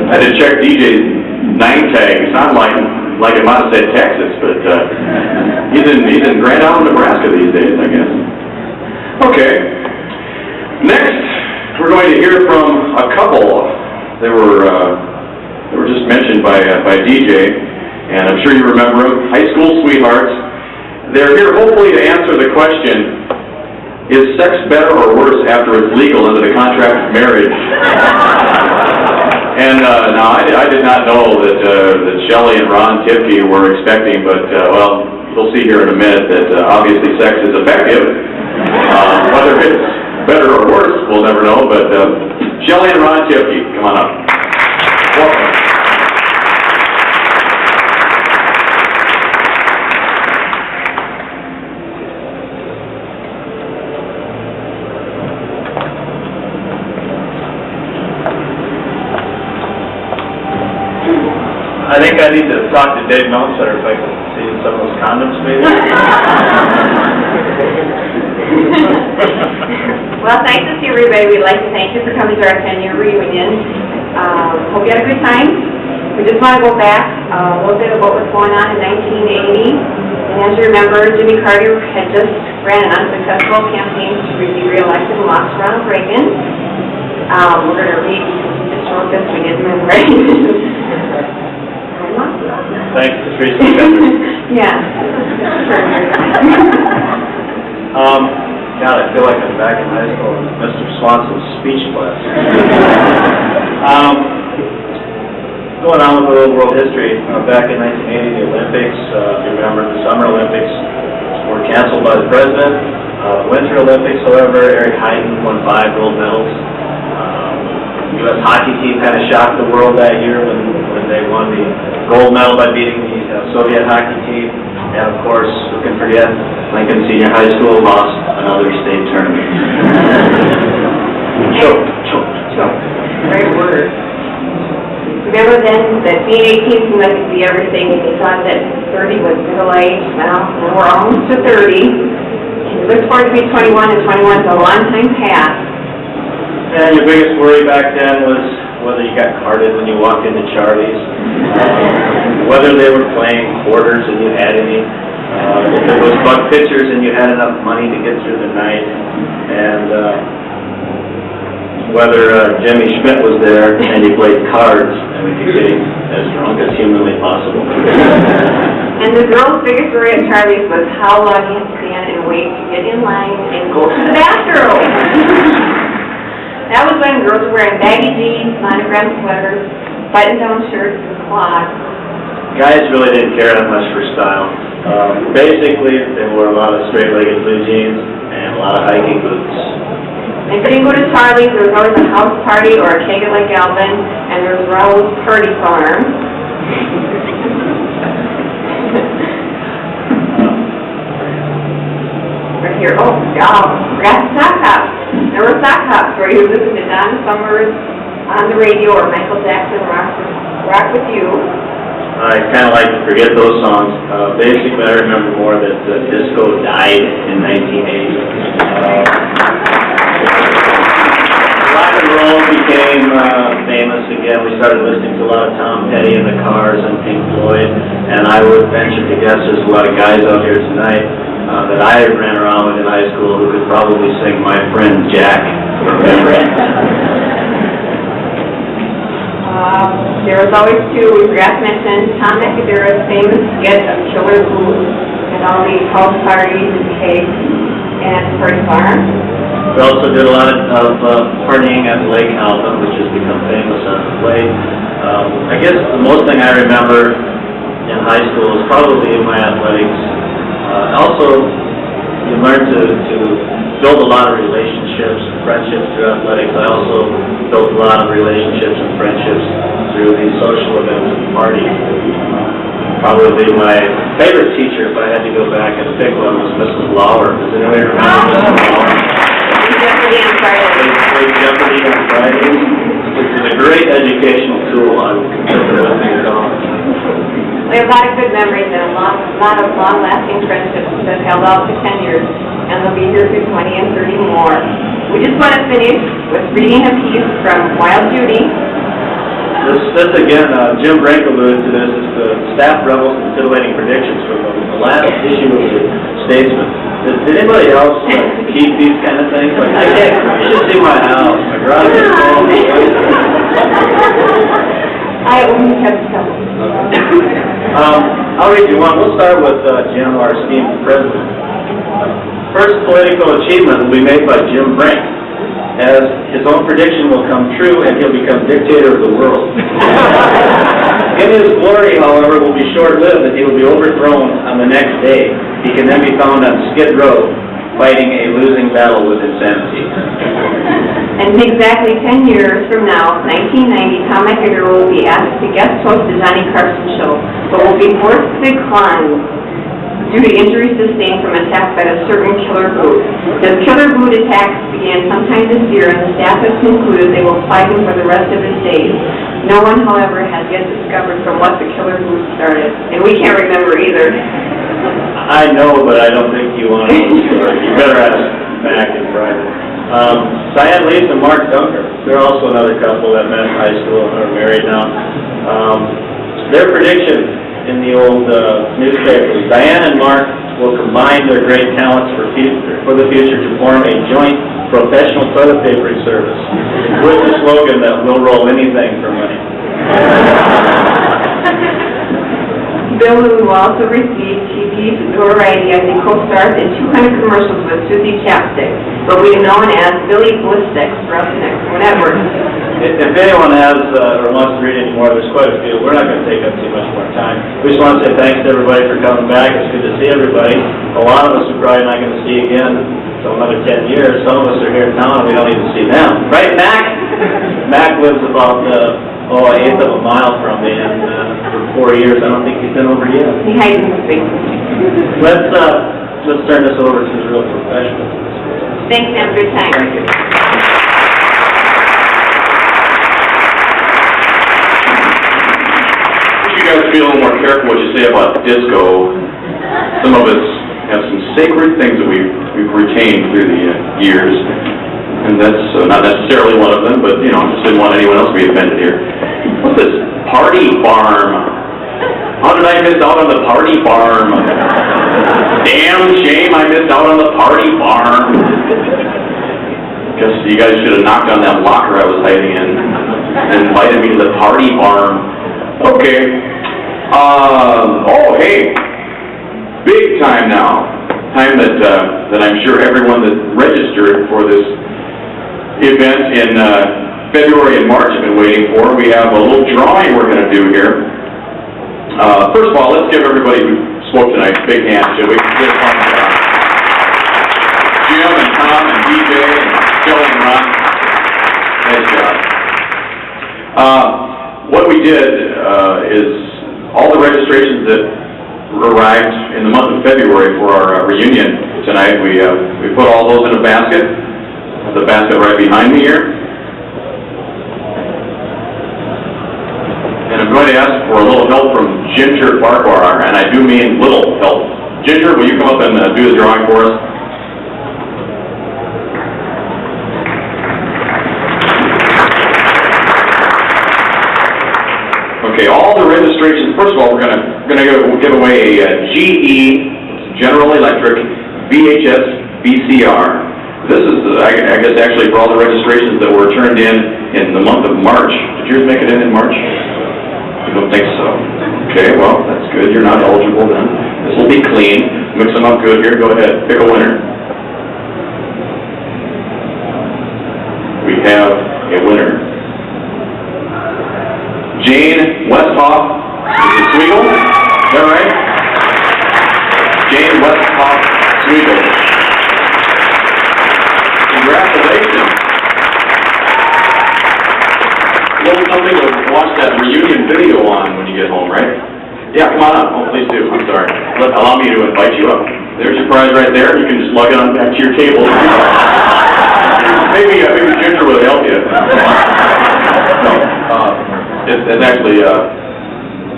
I had to check DJ's name tag. It sounded like it might have said Texas, but he's in Grand Island, Nebraska these days, I guess. Okay. Next, we're going to hear from a couple. They were just mentioned by DJ, and I'm sure you remember them. High school sweethearts. They're here hopefully to answer the question, Is sex better or worse after it's legal under the contract of marriage? And now, I did not know that Shelley and Ron Tipke were expecting, but, well, you'll see here in a minute that obviously sex is effective. Whether it's better or worse, we'll never know, but Shelley and Ron Tipke, come on up. Welcome. I think I need to talk to Dave Meltzer if I can see some of those condoms maybe. Well, it's nice to see everybody. We'd like to thank you for coming to our 10-year reunion. Hope you had a good time. We just want to go back a little bit of what was going on in 1980. And as you remember, Jimmy Carter had just ran an unsuccessful campaign to be reelected and lost to Ronald Reagan. We're going to read, just wrote this, we didn't move right. Thanks, Teresa. Yeah. God, I feel like I'm back in high school in Mr. Swanson's speech class. Going on with a little world history, back in 1980, the Olympics, if you remember, the Summer Olympics were canceled by the President. Winter Olympics, however, Eric Heiden won 5 gold medals. The U.S. hockey team kind of shocked the world that year when they won the gold medal by beating the Soviet hockey team. And of course, who can forget, Lincoln Senior High School lost another state tournament. Choke. Great word. Remember then that being 18 seemed like it would be everything, and you thought that 30 was middle age. Well, we're almost to 30. And you look forward to be 21, and 21 is a long time past. And your biggest worry back then was whether you got carded when you walked into Charlie's, whether they were playing quarters and you had any, if it was buck pitchers and you had enough money to get through the night, and whether Jimmy Schmidt was there and he played cards and we could get him as drunk as humanly possible. And the girl's biggest worry at Charlie's was how long you had to stand and wait to get in line and go to the bathroom. That was when girls were wearing baggy jeans, monogram sweaters, button-down shirts, and clogs. Guys really didn't care that much for style. Basically, they wore a lot of straight-legged blue jeans and a lot of hiking boots. If you didn't go to Charlie's, there was always a house party or a keg at Lake Alvin, and there was Raoul's Party Farm. Right here. Oh, forgot the sock hops. There were sock hops where you listened to Don Summers on the radio or Michael Jackson Rock With You. I kind of like to forget those songs. Basically, I remember more that disco died in 1980. Rock and roll became famous again. We started listening to a lot of Tom Petty in the cars and Pink Floyd. And I would venture to guess there's a lot of guys out here tonight that I ran around with in high school who could probably sing My Friend Jack. Remember it? There was always two. We forgot to mention Tom McAdira's famous skit of Killer Boots and all the house parties and cakes and Party Farm. We also did a lot of partying at Lake Alvin, which has become famous on the lake. I guess the most thing I remember in high school is probably my athletics. Also, you learn to build a lot of relationships and friendships through athletics. I also built a lot of relationships and friendships through these social events and parties. Probably my favorite teacher, if I had to go back and pick one, was Mrs. Lauer. Does anybody remember Mrs. Lauer? Jeopardy on Fridays. Jeopardy on Fridays, which is a great educational tool. I would consider it all. We have a lot of good memories and a lot of long-lasting friendships that held out to 10 years, and they'll be here through 20 and 30 more. We just want to finish with reading a piece from Wild Judy. This again, Jim Brink alluded to this, is the staff rebels and titillating predictions from the last issue of the Statesman. Did anybody else keep these kind of things? Like, I did. You should see my house. My garage is full. I only have some. I'll read you one. We'll start with Jim, our esteemed president. first political achievement will be made by Jim Brink, as his own prediction will come true and he'll become dictator of the world. In his glory, however, will be short-lived, and he will be overthrown on the next day. He can then be found on Skid Row, fighting a losing battle with insanity. And exactly 10 years from now, 1990, Tom McGregor will be asked to guest host the Johnny Carson show, but will be forced to decline due to injuries sustained from attacks by a certain killer boot. The killer boot attacks began sometime this year, and the staff has concluded they will plague him for the rest of his days. No one, however, has yet discovered from what the killer boot started, and we can't remember either. I know, but I don't think you want to know the story. You better ask Mac in private. Diane Leeds and Mark Dunker, they're also another couple that met in high school and are married now. Their prediction in the old newspapers, Diane and Mark will combine their great talents for the future to form a joint professional toilet papering service with the slogan that we'll roll anything for money. Bill will also receive TV notoriety as he co-stars in 200 commercials with Susie Chapstick, but we are known as Billy Blisticks throughout the next one. Edward. If anyone has or wants to read any more, there's quite a few. We're not going to take up too much more time. We just want to say thanks to everybody for coming back. It's good to see everybody. A lot of us are probably not going to see again until another 10 years. Some of us are here in town and we don't even see them. Right, Mac? Mac lives about an eighth of a mile from me, and for 4 years I don't think he's been over yet. He hides in the basement. Let's turn this over to the real professionals. Thanks, Sam, for your time. Thank you. You guys be a little more careful what you say about disco. Some of us have some sacred things that we've retained through the years, and that's not necessarily one of them, but, you know, I just didn't want anyone else to be offended here. What's this? Party farm. How did I miss out on the party farm? Damn shame I missed out on the party farm. Guess you guys should have knocked on that locker I was hiding in and invited me to the party farm. Okay. Oh, hey. Big time now. Time that I'm sure everyone that registered for this event in February and March have been waiting for. We have a little drawing we're going to do here. First of all, let's give everybody who spoke tonight a big hand, shall we? Give a fun job. Jim and Tom and DJ and Phil and Ron. Nice job. What we did is all the registrations that arrived in the month of February for our reunion tonight, we put all those in a basket. The basket right behind me here. And I'm going to ask for a little help from Ginger Farquhar, and I do mean little help. Ginger, will you come up and do the drawing for us? Okay, all the registrations, first of all, we're going to give away a GE, General Electric, VHS, VCR. This is, I guess, actually for all the registrations that were turned in the month of March. Did yours make it in March? You don't think so? Okay, well, that's good. You're not eligible then. This will be clean. Mix them up good here. Go ahead. Pick a winner. We have a winner. Jane Westhoff. Is it Sweegle? Is that right? Jane Westhoff Sweegle. Congratulations. A little something to watch that reunion video on when you get home, right? Yeah, come on up. Oh, please do. I'm sorry. Allow me to invite you up. There's your prize right there. You can just lug it on back to your table. maybe Ginger will help you. No, it's actually,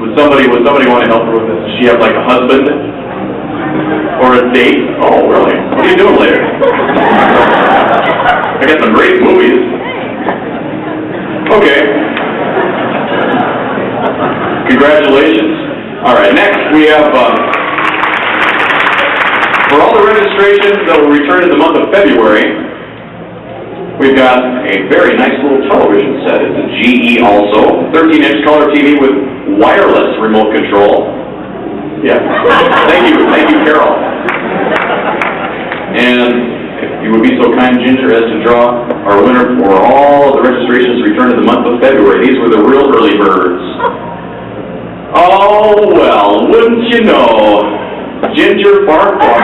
would somebody want to help her with this? Does she have like a husband? Or a date? Oh, really? What are you doing later? I got some great movies. Okay. Congratulations. All right, next we have, for all the registrations that will return in the month of February, we've got a very nice little television set. It's a GE also, 13-inch color TV with wireless remote control. Yeah. Thank you, Carol. And if you would be so kind, Ginger, as to draw our winner for all of the registrations returned in the month of February. These were the real early birds. Oh, well, wouldn't you know, Ginger Farquhar.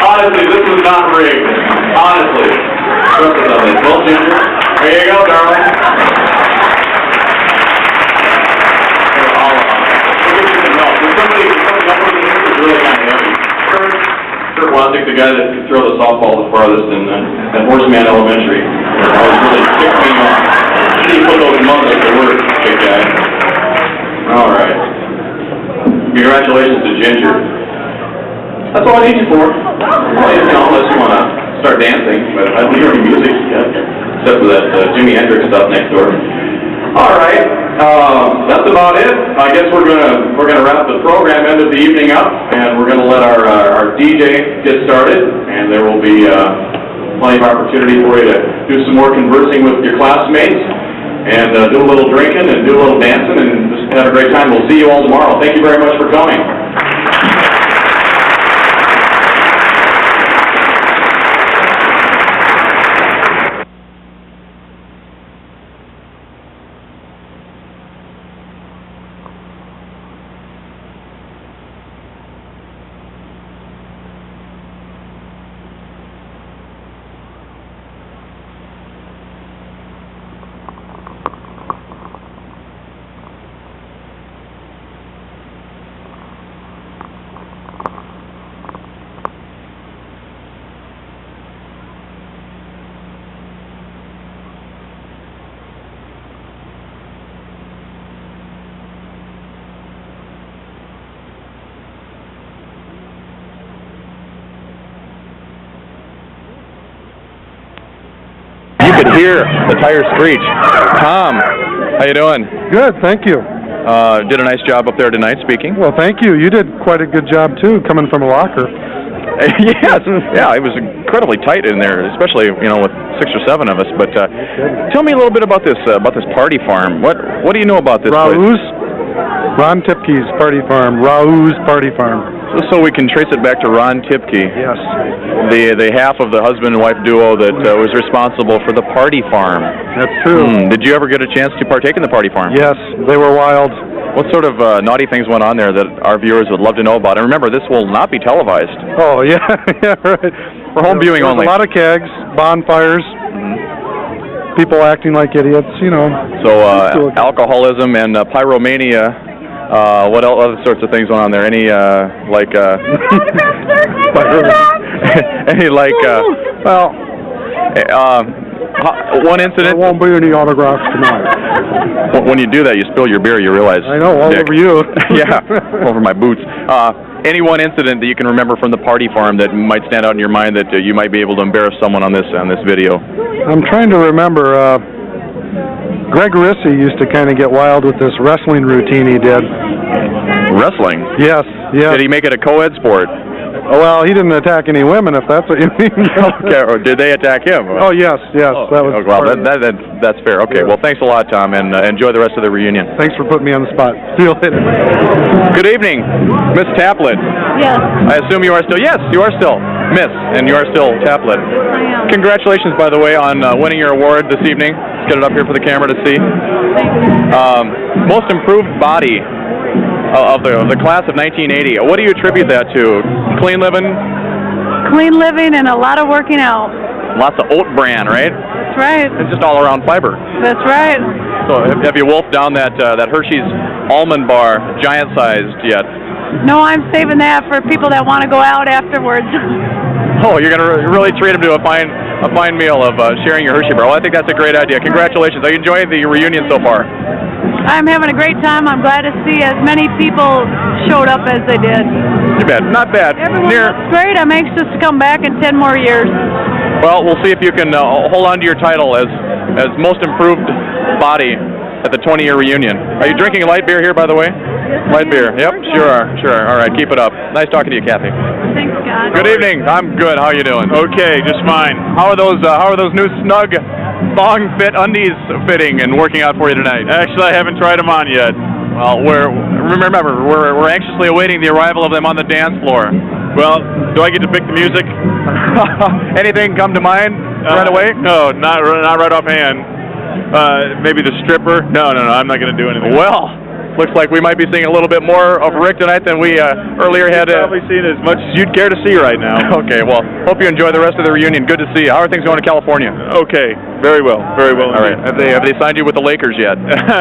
Honestly, this was not rigged. Honestly. Trust us on this. Well, Ginger, there you go, darling. Really kind of heavy. Kurt Wasik, the guy that could throw the softball the farthest in at Horseman Elementary, always really ticked me off. He put those muzzles to work, big guy. All right. Congratulations to Ginger. That's all I need you for. Well, unless you want to start dancing, but I don't hear any music yet, except for that Jimi Hendrix stuff next door. All right, that's about it. I guess we're gonna wrap the program end of the evening up, and we're gonna let our DJ get started, and there will be plenty of opportunity for you to do some more conversing with your classmates, and do a little drinking and do a little dancing, and just have a great time. We'll see you all tomorrow. Thank you very much for coming. You could hear the tires screech. Tom, how you doing? Good, thank you. Did a nice job up there tonight speaking. Well, thank you. You did quite a good job, too, coming from a locker. Yes, yeah, it was incredibly tight in there, especially, you know, with 6 or 7 of us. But tell me a little bit about this party farm. What do you know about this place? Ron Tipke's party farm. Raoul's party farm. So we can trace it back to Ron Tipke. Yes. The half of the husband and wife duo that was responsible for the party farm. That's true. Did you ever get a chance to partake in the party farm? Yes, they were wild. What sort of naughty things went on there that our viewers would love to know about? And remember, this will not be televised. Oh, yeah, yeah, right. For home viewing only. A lot of kegs, bonfires, people acting like idiots, you know. So alcoholism and pyromania. What other sorts of things went on there? Any one incident? There won't be any autographs tonight. When you do that, you spill your beer, you realize. I know, all over you. Yeah, over my boots. Any one incident that you can remember from the party farm that might stand out in your mind that you might be able to embarrass someone on this video? I'm trying to remember. Greg Rissy used to kind of get wild with this wrestling routine he did. Wrestling? Yes, yes. Did he make it a co-ed sport? Oh, well, he didn't attack any women, if that's what you mean. Okay, or did they attack him? Oh, yes, yes. Oh, that was well, that's fair. Okay, well, thanks a lot, Tom, and enjoy the rest of the reunion. Thanks for putting me on the spot. See you later. Good evening, Miss Taplett. Yes. I assume you are still, yes, you are still Miss, and you are still Taplett. I am. Congratulations, by the way, on winning your award this evening. Let's get it up here for the camera to see. Most improved body of the class of 1980. What do you attribute that to? Clean living? Clean living and a lot of working out. Lots of oat bran, right? That's right. It's just all around fiber. That's right. So have you wolfed down that Hershey's almond bar, giant sized yet? No, I'm saving that for people that want to go out afterwards. Oh, you're gonna really treat them to a fine meal of sharing your Hershey bar. Well, I think that's a great idea. Congratulations. Are you enjoying the reunion so far? I'm having a great time. I'm glad to see as many people showed up as they did. Too bad. Not bad. Everyone looks great. I'm anxious to come back in 10 more years. Well, we'll see if you can hold on to your title as most improved body at the 20-year reunion. Are you drinking light beer here, by the way? Light beer. Yep, sure are. All right, keep it up. Nice talking to you, Kathy. Thanks, Scott. Good evening. I'm good. How are you doing? Okay, just fine. How are those new snug thong fit undies fitting and working out for you tonight? Actually, I haven't tried them on yet. Well, we're remember, we're anxiously awaiting the arrival of them on the dance floor. Well, do I get to pick the music? Anything come to mind right away? No, not right offhand. Maybe the stripper? No, I'm not going to do anything. Well, looks like we might be seeing a little bit more of Rick tonight than we earlier had. You've probably seen as much as you'd care to see right now. Okay, well, hope you enjoy the rest of the reunion. Good to see you. How are things going in California? Okay, very well. All right. Have they signed you with the Lakers yet?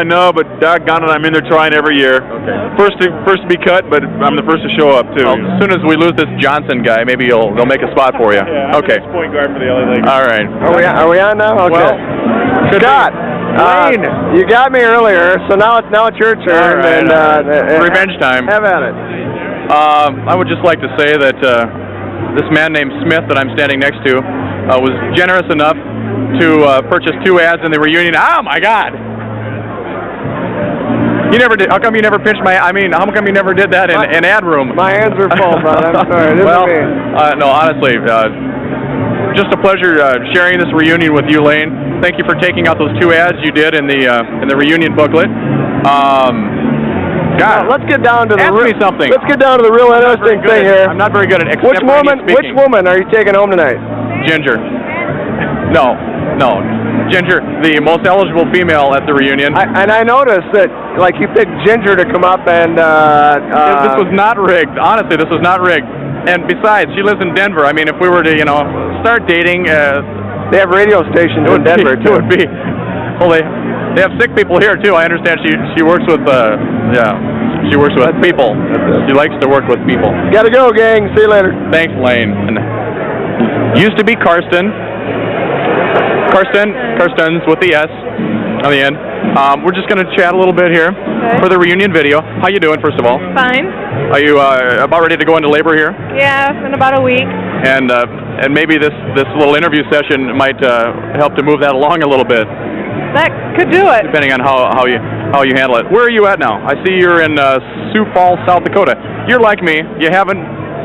No, but doggone it, I'm in there trying every year. Okay. First to be cut, but I'm the first to show up too. Well, as soon as we lose this Johnson guy, maybe they'll make a spot for you. Yeah, okay. I'm point guard for the LA Lakers. All right. Are we on now? Okay. Well, Scott, you got me earlier, so now it's your turn. All right, revenge time. Have at it. I would just like to say that this man named Smith that I'm standing next to was generous enough to purchase 2 ads in the reunion. Oh my God! You never did. How come you never pinched my? I mean, how come you never did that in ad room? My hands are full, bud. I'm sorry. Well, no, honestly, just a pleasure sharing this reunion with you, Lane. Thank you for taking out those 2 ads you did in the reunion booklet. God, let's get down to ask me something. Let's get down to the real interesting thing here. I'm not very good at Which woman are you taking home tonight? Ginger. No, Ginger, the most eligible female at the reunion. And I noticed that, like, you picked Ginger to come up and. This was not rigged. Honestly, this was not rigged. And besides, she lives in Denver. I mean, if we were to, start dating. They have radio stations in Denver too. It would be. Well, they have sick people here too. I understand she works with she works with people. She likes to work with people. Gotta go, gang. See you later. Thanks, Lane. And used to be Karsten's with the S on the end. We're just gonna chat a little bit here for the reunion video. How you doing, first of all? Fine. Are you about ready to go into labor here? Yeah, in about a week. And maybe this little interview session might help to move that along a little bit. That could do it. Depending on how you handle it. Where are you at now? I see you're in Sioux Falls, South Dakota. You're like me. You haven't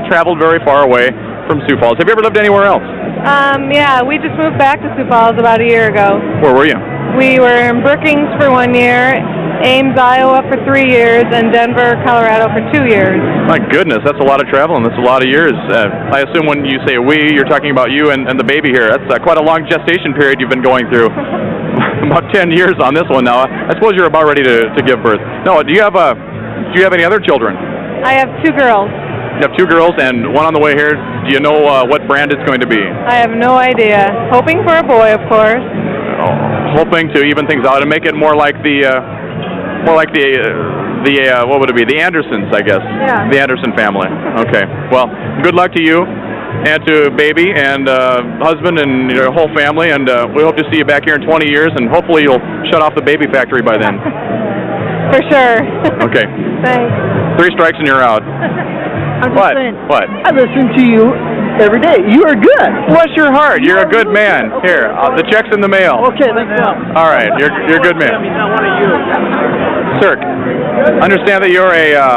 traveled very far away from Sioux Falls. Have you ever lived anywhere else? Yeah, we just moved back to Sioux Falls about a year ago. Where were you? We were in Brookings for 1 year, Ames, Iowa for 3 years, and Denver, Colorado for 2 years. My goodness, that's a lot of traveling. That's a lot of years. I assume when you say we, you're talking about you and the baby here. That's quite a long gestation period you've been going through. About 10 years on this one now. I suppose you're about ready to give birth. No, do you have any other children? I have 2 girls. You have 2 girls and one on the way here. Do you know what brand it's going to be? I have no idea. Hoping for a boy, of course. Hoping to even things out and make it more like the what would it be? The Andersons, I guess. Yeah. The Anderson family. Okay. Well, good luck to you and to baby and husband and your whole family, and we hope to see you back here in 20 years, and hopefully you'll shut off the baby factory by then. For sure. Okay. Thanks. 3 strikes and you're out. I'm just What? saying. What? I listen to you every day. You are good. Bless your heart. You're a good man. Here, the check's in the mail. Okay, let's go. All right, you're a good man. Sir, understand that you're a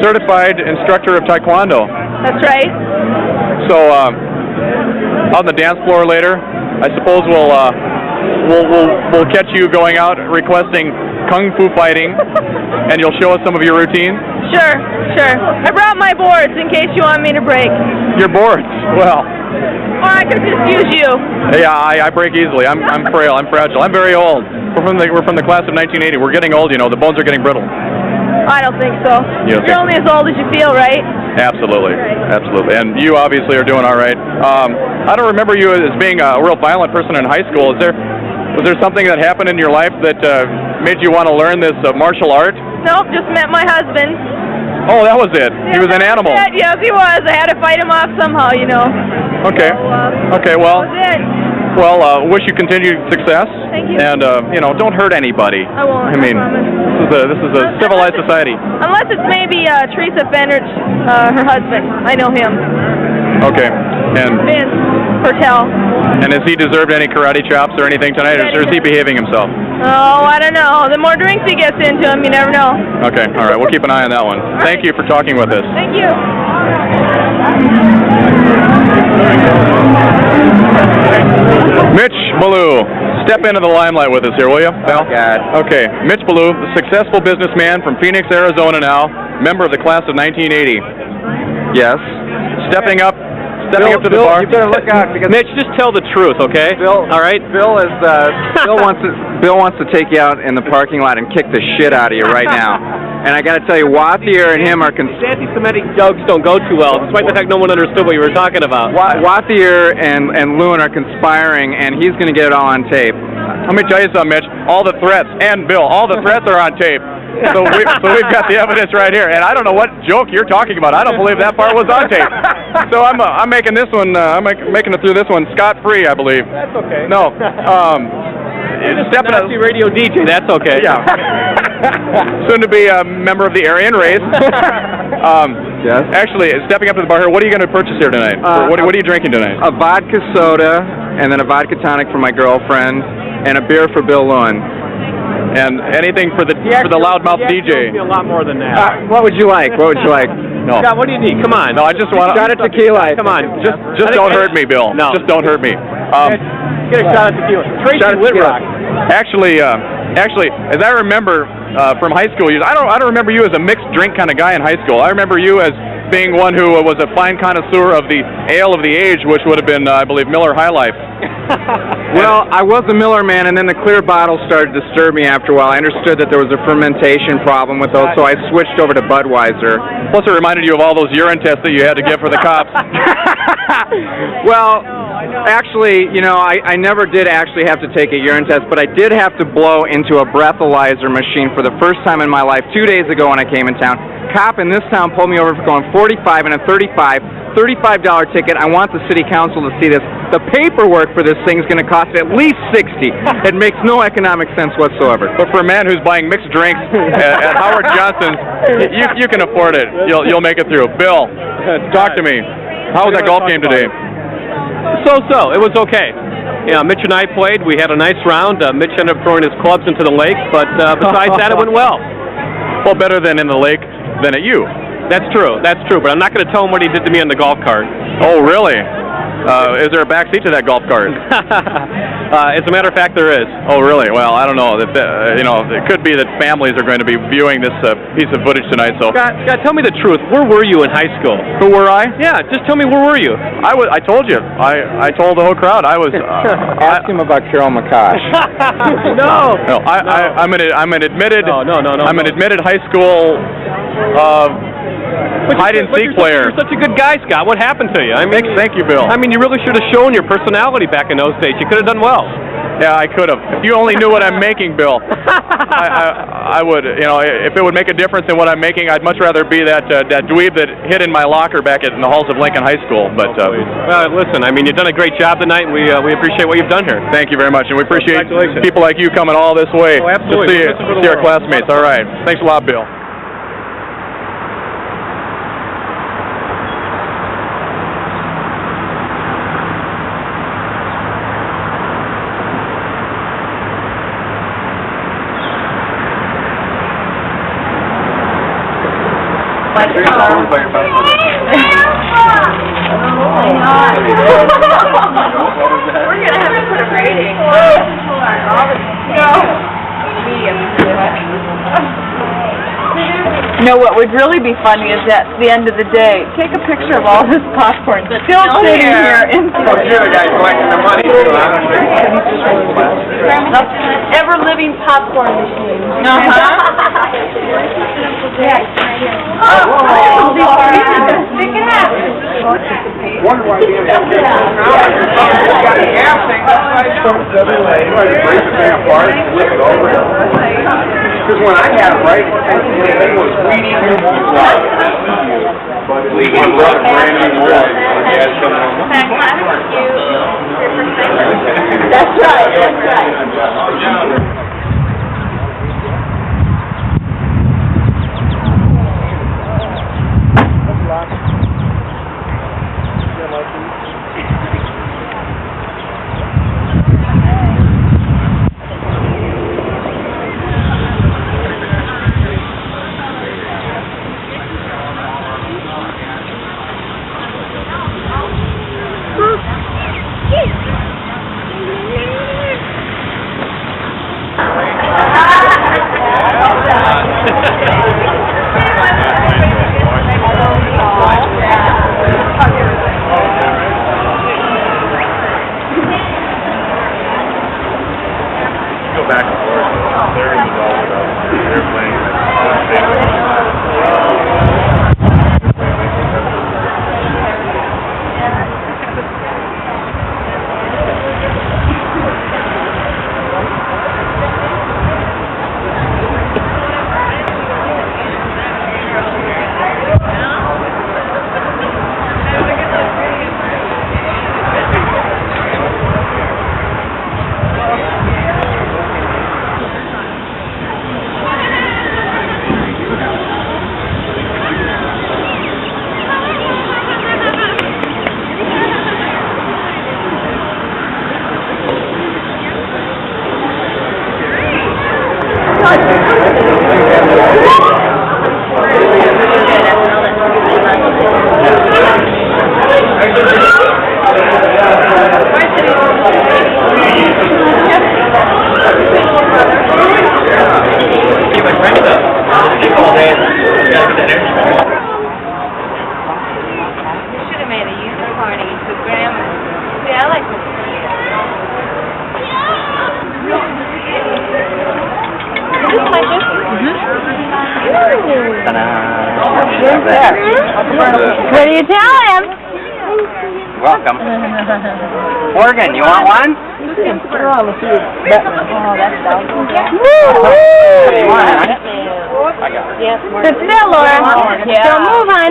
certified instructor of Taekwondo. That's right. So, on the dance floor later, I suppose we'll catch you going out requesting kung fu fighting, and you'll show us some of your routine. Sure. I brought my boards in case you want me to break. Your boards, well. Or I could just use you. Yeah, I break easily. I'm frail. I'm fragile. I'm very old. We're from the class of 1980. We're getting old, The bones are getting brittle. I don't think so. You don't You're think only as old as you feel, right? Absolutely. Absolutely. And you obviously are doing all right. I don't remember you as being a real violent person in high school. Was there something that happened in your life that made you want to learn this martial art? Nope, just met my husband. Oh, that was it. He was an animal. Yes, he was. I had to fight him off somehow, Okay. Okay, well. That was it. Well, wish you continued success. Thank you. And, don't hurt anybody. I won't. I mean, this is a civilized society. Unless it's maybe Teresa Fenrich, her husband. I know him. Okay. And Vince Pertel. has he deserved any karate chops or anything tonight, or is he behaving himself? Oh, I don't know. The more drinks he gets into him, you never know. Okay, all right. We'll keep an eye on that one. Thank you for talking with us. Thank you. Mitch Ballou, Step into the limelight with us here, will you, pal? God. Okay, Mitch Ballou, the successful businessman from Phoenix, Arizona now, member of the class of 1980. Yes. Stepping up to the Bill, bar. you better look out because Mitch, just tell the truth, okay? Bill, all right? Bill wants to take you out in the parking lot and kick the shit out of you right now. And I got to tell you, Wathier and him are Anti-Semitic jokes don't go too well, despite the fact no one understood what you were talking about. Wathier and Lewin are conspiring, and he's going to get it all on tape. Let me tell you something, Mitch. All the threats, and Bill, all the threats are on tape. So we've got the evidence right here. And I don't know what joke you're talking about. I don't believe that part was on tape. So I'm making this one, I'm making it through this one scot-free, I believe. That's okay. No. Nazi radio DJ, that's okay. Yeah. Soon to be a member of the Aryan race. Yes. Actually, stepping up to the bar here, what are you going to purchase here tonight? What are you drinking tonight? A vodka soda, and then a vodka tonic for my girlfriend, and a beer for Bill Lewin. And anything for the loudmouth DJ. A lot more than that. What would you like? What would you like? No. Scott, what do you need? Come on. No, I just want shot of tequila. Come on. Just don't hurt me, Bill. No. Just don't hurt me. Get a shot of tequila. Tracy Whitrock. Actually, as I remember from high school years, I don't remember you as a mixed drink kind of guy in high school. I remember you as being one who was a fine connoisseur of the ale of the age, which would have been, I believe, Miller High Life. Well, I was a Miller man, and then the clear bottle started to disturb me after a while. I understood that there was a fermentation problem with those, so I switched over to Budweiser. Plus, it reminded you of all those urine tests that you had to give for the cops. Well, actually, you know, I never did actually have to take a urine test, but I did have to blow into a breathalyzer machine for the first time in my life 2 days ago when I came in town. Cop in this town pulled me over for going 45 and a $35 ticket. I want the city council to see this. The paperwork for this thing is going to cost at least $60. It makes no economic sense whatsoever. But for a man who's buying mixed drinks at Howard Johnson's, you can afford it. You'll make it through. Bill, talk to me. How was that golf game today? So. It was okay. Yeah, Mitch and I played. We had a nice round. Mitch ended up throwing his clubs into the lake, but besides that, it went well. Well, better than in the lake than at you. That's true, but I'm not going to tell him what he did to me on the golf cart. Oh, really? Is there a back seat to that golf cart? As a matter of fact, there is. Oh, really? Well, I don't know. It could be that families are going to be viewing this piece of footage tonight. So, Scott, tell me the truth. Where were you in high school? Who were I? Yeah, just tell me where were you? I told you. I told the whole crowd. I was. Ask him about Carol McCosh. No. I'm an admitted. No. I'm an admitted hide school. Hide-and-seek player. You're such a good guy, Scott. What happened to you? I mean, thank you, Bill. I mean, you really should have shown your personality back in those days. You could have done well. Yeah, I could have. If you only knew what I'm making, Bill, I would. You know, if it would make a difference in what I'm making, I'd much rather be that dweeb that hid in my locker back in the halls of Lincoln High School. But well, listen, I mean, you've done a great job tonight, and we appreciate what you've done here. Thank you very much, and we appreciate people like you coming all this way absolutely. to see our classmates. All right, thanks a lot, Bill. We're gonna have to put a rating. No, what would really be funny is at the end of the day, take a picture of all this popcorn still sitting here in You're the guy collecting the money, so I don't know. ever-living popcorn machine. Stick it out. Wonder why the got a gas tank apart and flip it over. Because when I had it right, it was weedy. That's right. back and forth. They're involved with us. They're playing. What do you tell him? Welcome. Morgan, you want one? Oh, that's dog. What do you want, huh? I got it. Sit still, Laura. Don't move, hon.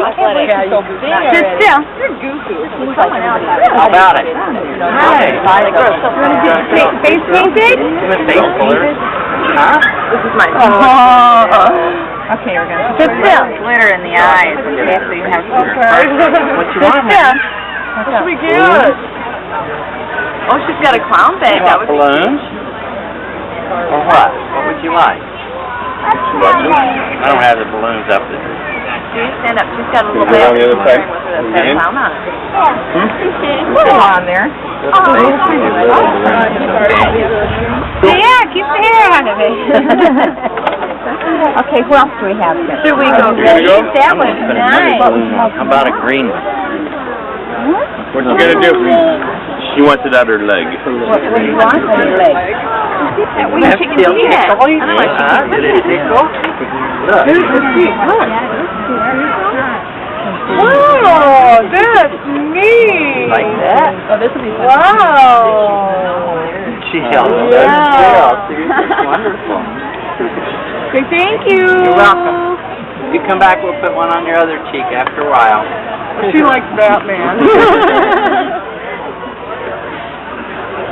Sit still. How about it? Hi. Face painted? Face color. Huh? This is my Okay, we're gonna sit still. Glitter in the eyes. Okay, so you have to. What you want, man? This will be good. Oh, she's got a clown bag. That would balloons? Or what? What would you like? I don't have the balloons up there. See, stand up. She's got a little bag with a clown on it. Put them on there. Yeah, keep the hair out of it. Okay, who else do we have here? Should we go? That was nice. How about a green one? What's she gonna do? She wants it out her leg. What do you want on your leg? We have chicken feet. Whoa, that's neat. Like that? Oh, this will be fun. Wow. She held it. Yeah. Wonderful. Okay, thank you. You're welcome. You come back, we'll put one on your other cheek after a while. She likes Batman.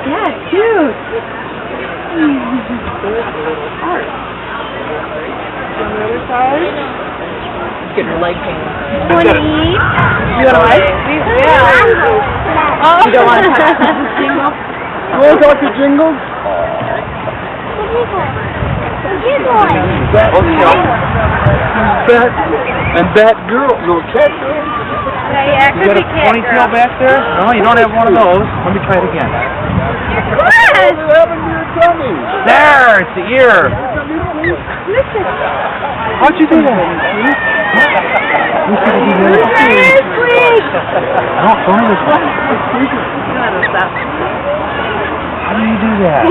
Yeah, cute. Heart. On the other side. Get her leg painted. You want to eat? You want to eat? Yeah. Oh. You don't want to touch Jingle? You want to talk to Jingle? And that girl, little cat girl. Yeah, You got a ponytail back there? No, you don't have one of those. Let me try it again. Yes! There, it's the ear. How'd you do that? No, don't even stop. How do you do that?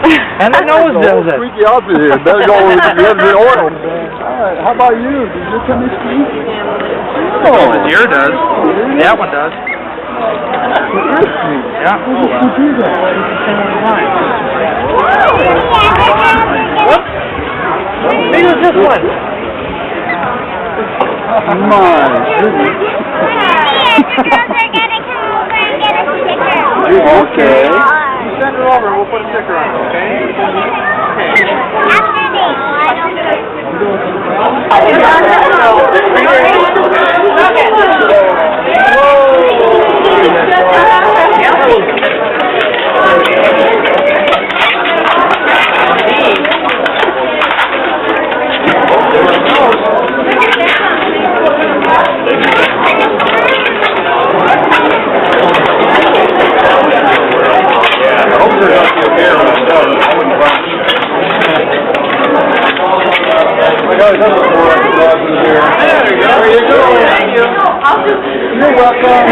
And the nose does it. Freaky outfit here. Better go with the oil. Alright, how about you? Did you come this week? Oh, his ear does. That one does. Yeah. Who do that? Whoops. Maybe it's this one. My goodness. Okay. Send her over and we'll put a sticker on it, okay? You're welcome.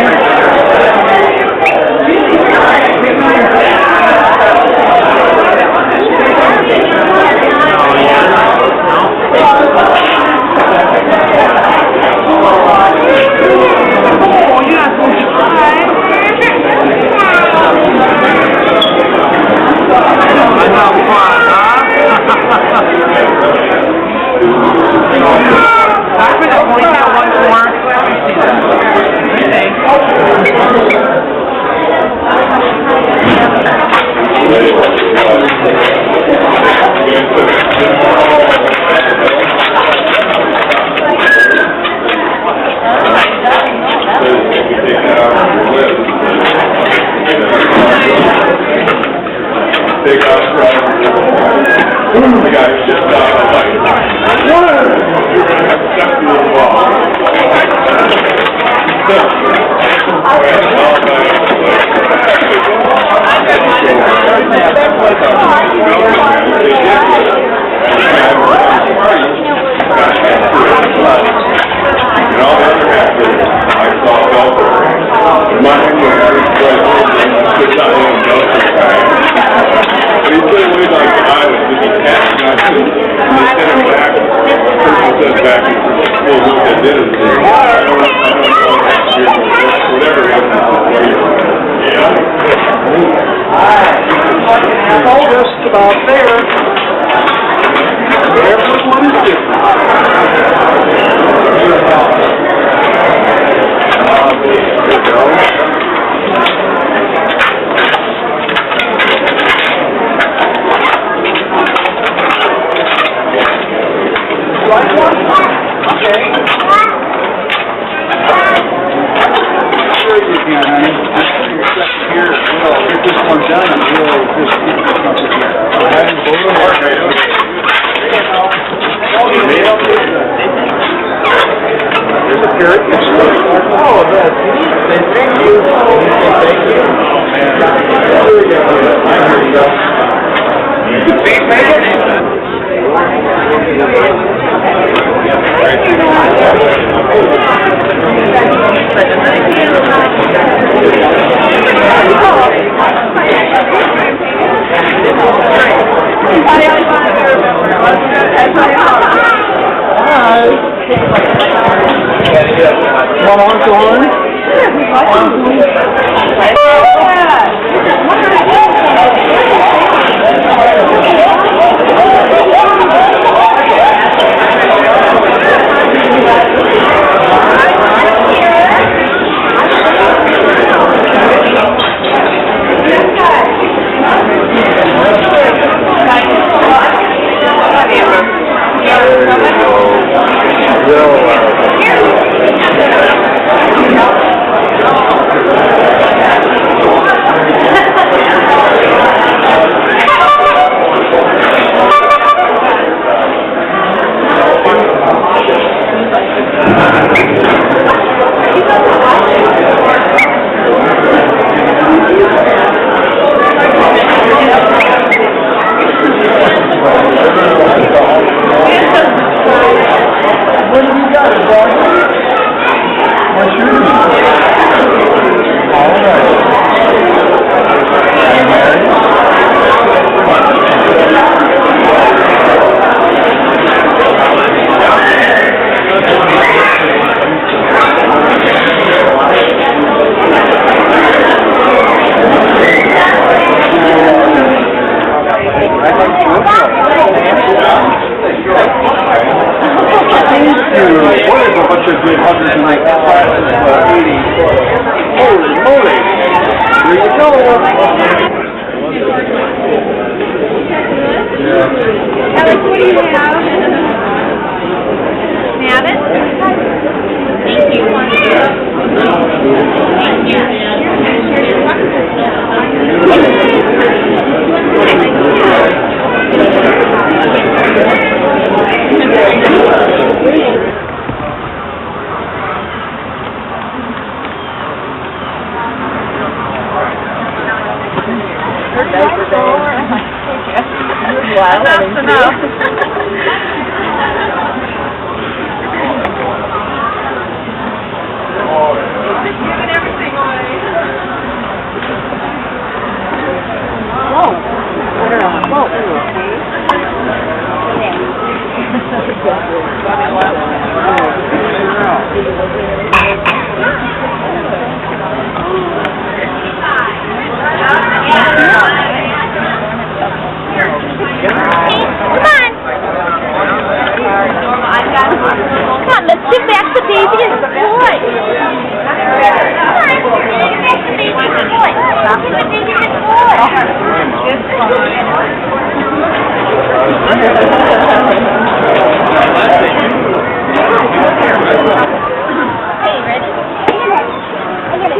Take off front. The guy shipped out the light. What? You're going to have to step through the wall. And all the other actors, I saw Belfer. Mine was good on him, Belfer guy. But he put away like the island, just attached on to the center back. Person says back in school looked at it and said, I don't know next year, whatever happens. Yeah. Alright, just about there. Everyone is different. There you go. Sure you can, honey. Here, we'll get this one done and we'll just keep it up here. There's a carrot. Oh, that's thank you. Thank you.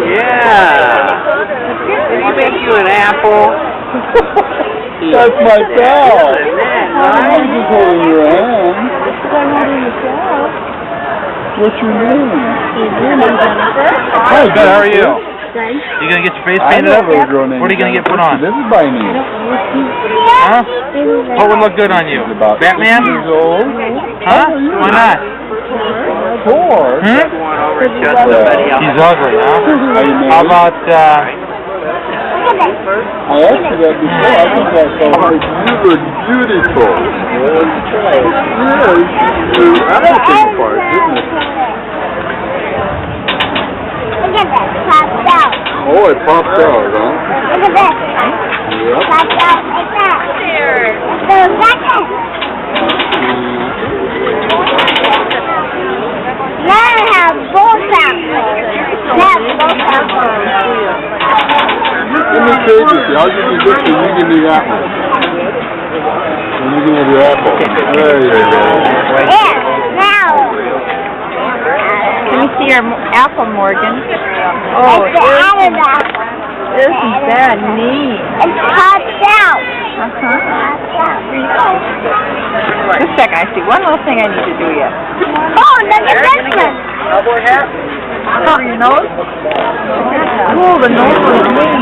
Yeah. Did he make you an apple? That's my pal. I'm just holding your hand. What's your name? Hi, Ben, how are you? You gonna get your face painted up? What are you gonna get put on? This is by me. Huh? What would look good on you? Batman? Huh? Why not? Thor. He's ugly, huh? How about, I asked you that before. I think that's so you were beautiful. Yes, you acting part, isn't it? Look at that, popped out. Oh, it popped out, huh? Look at that. Yep. Popped out like that. There. So second. Now I have both apples. That's both apples. Let me trade with you. I'll give you this and you give me that one. And you can have your apple. There you go. There, now. Let me see your apple, Morgan. Oh, It's the added apple. isn't that neat? It's popped out. Just a second, I see one little thing I need to do yet. Oh, look at this one. Cowboy hat? Cover your nose? Cool, the nose is neat.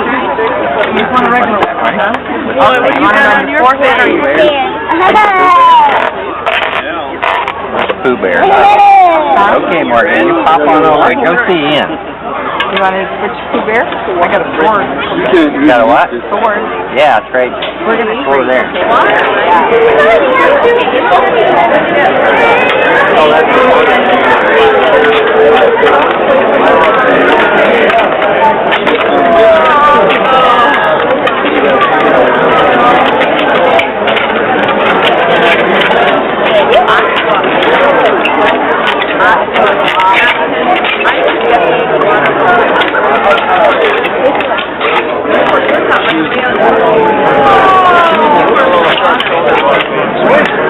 You just want a regular one, huh? Oh, you want it on your forehead or your face? Pooh Bear. Okay, Morgan, you pop on over and go see Ian. You want to switch Pooh Bear? I got a sword. You got a what? Sword. Yeah, it's great. We're going to over there. Oh,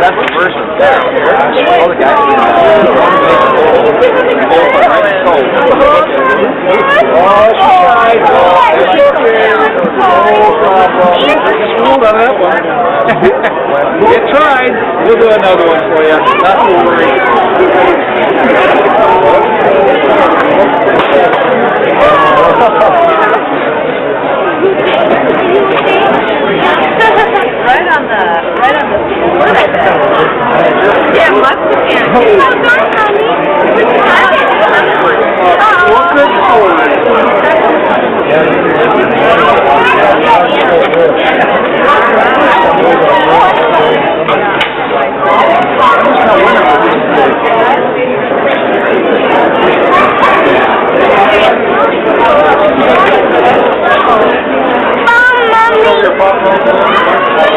That's the first one. All the guys. You tried. We'll do another one for you. Not to worry. Right on the sword, I bet. Yeah, must have been.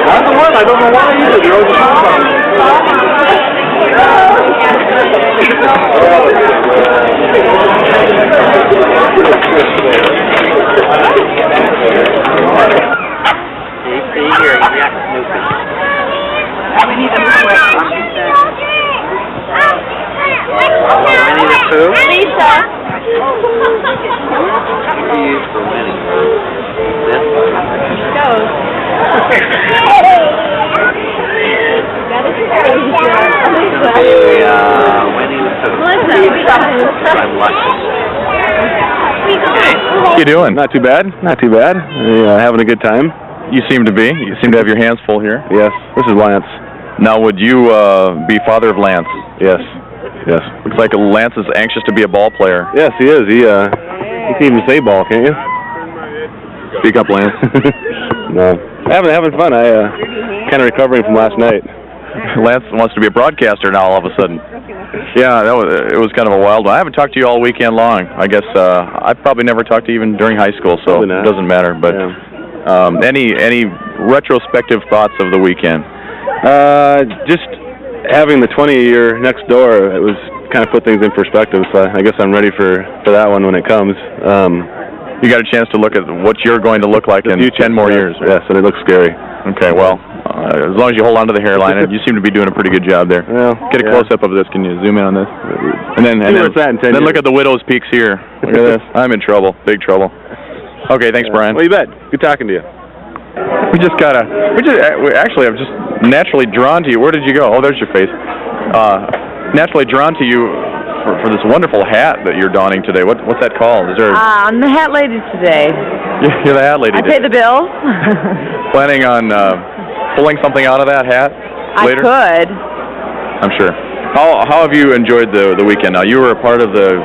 I'm the one. I don't know why either. There was a See here, you got Snoopy. We need a switch. Winnie the Pooh? Lisa. What do you use for Winnie? This one? Goes. Winnie the Pooh. I'm lucky. How you doing? Not too bad. Not too bad. Having a good time. You seem to be. You seem to have your hands full here. Yes. This is Lance. Now, would you be father of Lance? Yes. Yes. Looks like Lance is anxious to be a ball player. Yes, he is. He can even say ball, can't you? Speak up, Lance. No. Having fun. I kind of recovering from last night. Lance wants to be a broadcaster now all of a sudden. Yeah, it was kind of a wild one. I haven't talked to you all weekend long. I guess I probably never talked to you even during high school, so it doesn't matter. But any retrospective thoughts of the weekend? Just having the 20-year next door, it was kind of put things in perspective. So I guess I'm ready for that one when it comes. You got a chance to look at what you're going to look like in 10 more years. Yes, and it looks scary. Okay, well, as long as you hold on to the hairline, you seem to be doing a pretty good job there. Well, get a close-up of this. Can you zoom in on this? And then look at the widow's peaks here. Look at this. I'm in trouble. Big trouble. Okay, thanks, Brian. Well, you bet. Good talking to you. Actually, I'm just naturally drawn to you. Where did you go? Oh, there's your face. Naturally drawn to you for this wonderful hat that you're donning today. What's that called? Is there? I'm the hat lady today. You're the hat lady. I pay the bills. Planning on pulling something out of that hat later? I could. I'm sure. How have you enjoyed the weekend? Now, you were a part of the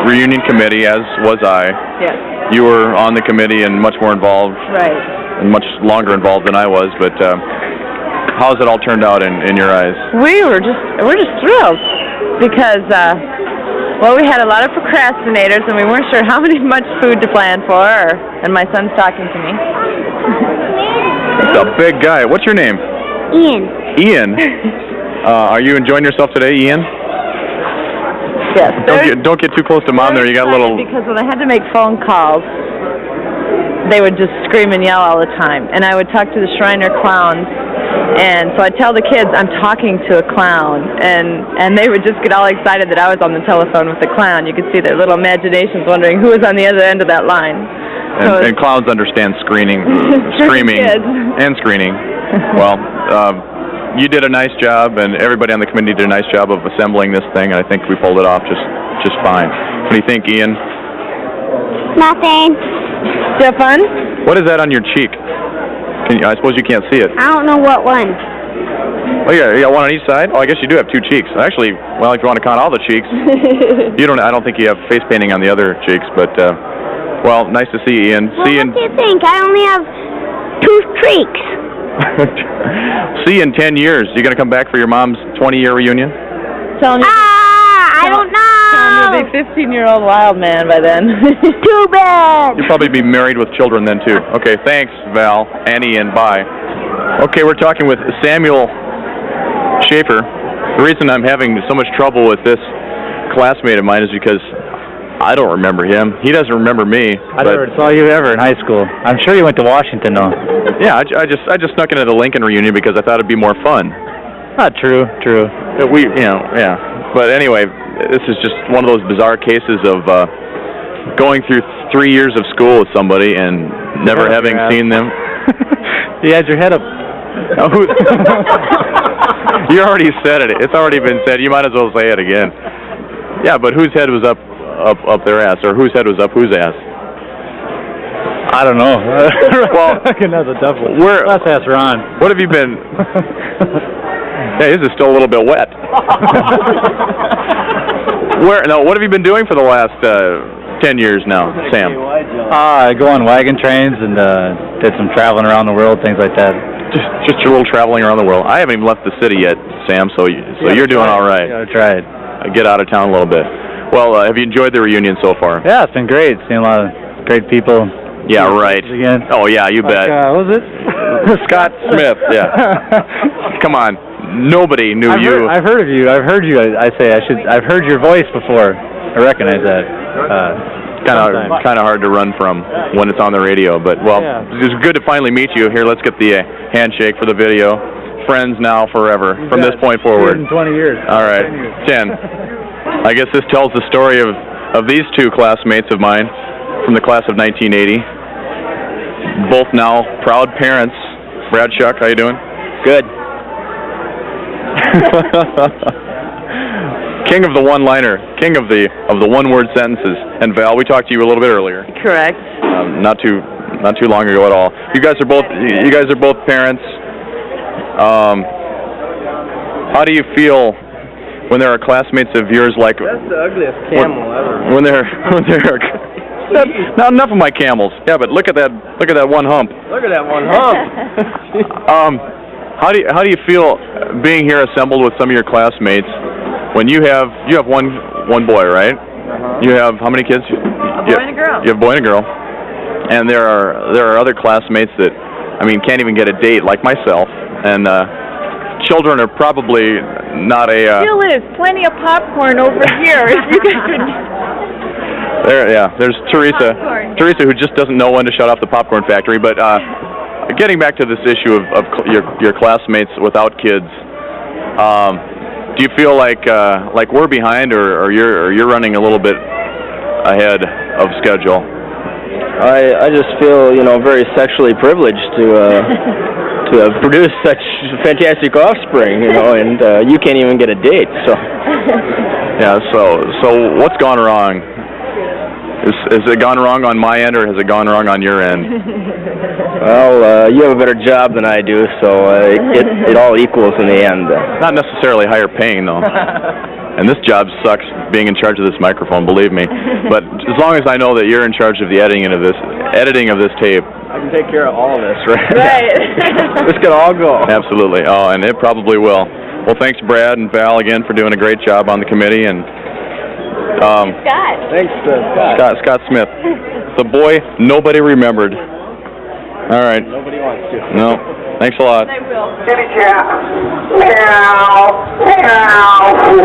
reunion committee, as was I. Yes. You were on the committee and much more involved. Right. And much longer involved than I was, but how's it all turned out in your eyes? We're just thrilled because we had a lot of procrastinators and we weren't sure how much food to plan for. And my son's talking to me. That's a big guy. What's your name? Ian. Ian. Are you enjoying yourself today, Ian? Yes. Don't get too close to Mom there. You got a little. Because when I had to make phone calls, they would just scream and yell all the time. And I would talk to the Shriner clowns. And so I'd tell the kids I'm talking to a clown. And they would just get all excited that I was on the telephone with the clown. You could see their little imaginations wondering who was on the other end of that line. And clowns understand screaming and screening. Well, you did a nice job, and everybody on the committee did a nice job of assembling this thing. I think we pulled it off just fine. What do you think, Ian? Nothing. Did you have fun? What is that on your cheek? I suppose you can't see it. I don't know what one. Oh, yeah, you got one on each side? Oh, I guess you do have two cheeks. Actually, well, if you want to count all the cheeks, I don't think you have face painting on the other cheeks, but, well, nice to see you, Ian. Well, what do you think? I only have 2 streaks. See you in 10 years. You going to come back for your mom's 20-year reunion? I don't know. You'll be a 15-year-old wild man by then. Too bad. You'll probably be married with children then, too. Okay, thanks, Val, and Ian. Bye. Okay, we're talking with Samuel Schaefer. The reason I'm having so much trouble with this classmate of mine is because I don't remember him. He doesn't remember me. I never saw you ever in high school. I'm sure you went to Washington, though. Yeah, I just snuck into the Lincoln reunion because I thought it'd be more fun. Not true. But anyway, this is just one of those bizarre cases of going through 3 years of school with somebody and never having seen them. You had your head up. You already said it. It's already been said. You might as well say it again. Yeah, but whose head was up their ass, or whose head was up whose ass? I don't know. Well, that's a tough one. Let's ask Ron. What have you been? Hey, this is still a little bit wet. What have you been doing for the last 10 years now, Sam? I go on wagon trains and did some traveling around the world, things like that. Just your little traveling around the world. I haven't even left the city yet, Sam. So you're doing all right. Yeah, I tried. Get out of town a little bit. Well, have you enjoyed the reunion so far? Yeah, it's been great. Seen a lot of great people. Yeah, right. Again. Oh, yeah, you bet. What was it? Scott Smith, yeah. Come on. Nobody knew you. I've heard of you. I've heard you. I've heard your voice before. I recognize that. Kind of hard to run from when it's on the radio, but, well, It's good to finally meet you. Here, let's get the handshake for the video. Friends now, forever, from this point forward. 20 years. All right, 10. I guess this tells the story of these two classmates of mine from the class of 1980. Both now proud parents. Brad Shuck, how you doing? Good. King of the one-liner, king of the one-word sentences. And Val, we talked to you a little bit earlier. Correct. Not too long ago at all. You guys are both parents. How do you feel when there are classmates of yours like? That's the ugliest camel ever. When they're not enough of my camels. Yeah, but look at that one hump. Look at that one hump. How do you feel being here assembled with some of your classmates when you have one boy, right? You have how many kids? A boy and a girl. You have a boy and a girl, and there are other classmates that can't even get a date, like myself, and children are probably not a. Still is plenty of popcorn over here. If you could. There's Teresa. Teresa, who just doesn't know when to shut off the popcorn factory. But getting back to this issue of your classmates without kids, do you feel like we're behind, or you're running a little bit ahead of schedule? I just feel, you know, very sexually privileged to have produced such fantastic offspring, you know, and you can't even get a date, so. Yeah, so what's gone wrong? Has it gone wrong on my end, or has it gone wrong on your end? Well, you have a better job than I do, so it all equals in the end. Not necessarily higher paying, though. And this job sucks, being in charge of this microphone, believe me. But as long as I know that you're in charge of the editing of this tape. I can take care of all of this, right? Right. This could all go. Absolutely. Oh, and it probably will. Well, thanks, Brad and Val, again, for doing a great job on the committee. And Scott. Thanks, Scott. Scott Smith, the boy nobody remembered. All right. Nobody wants to. No. Thanks a lot. I will. Meow. Meow.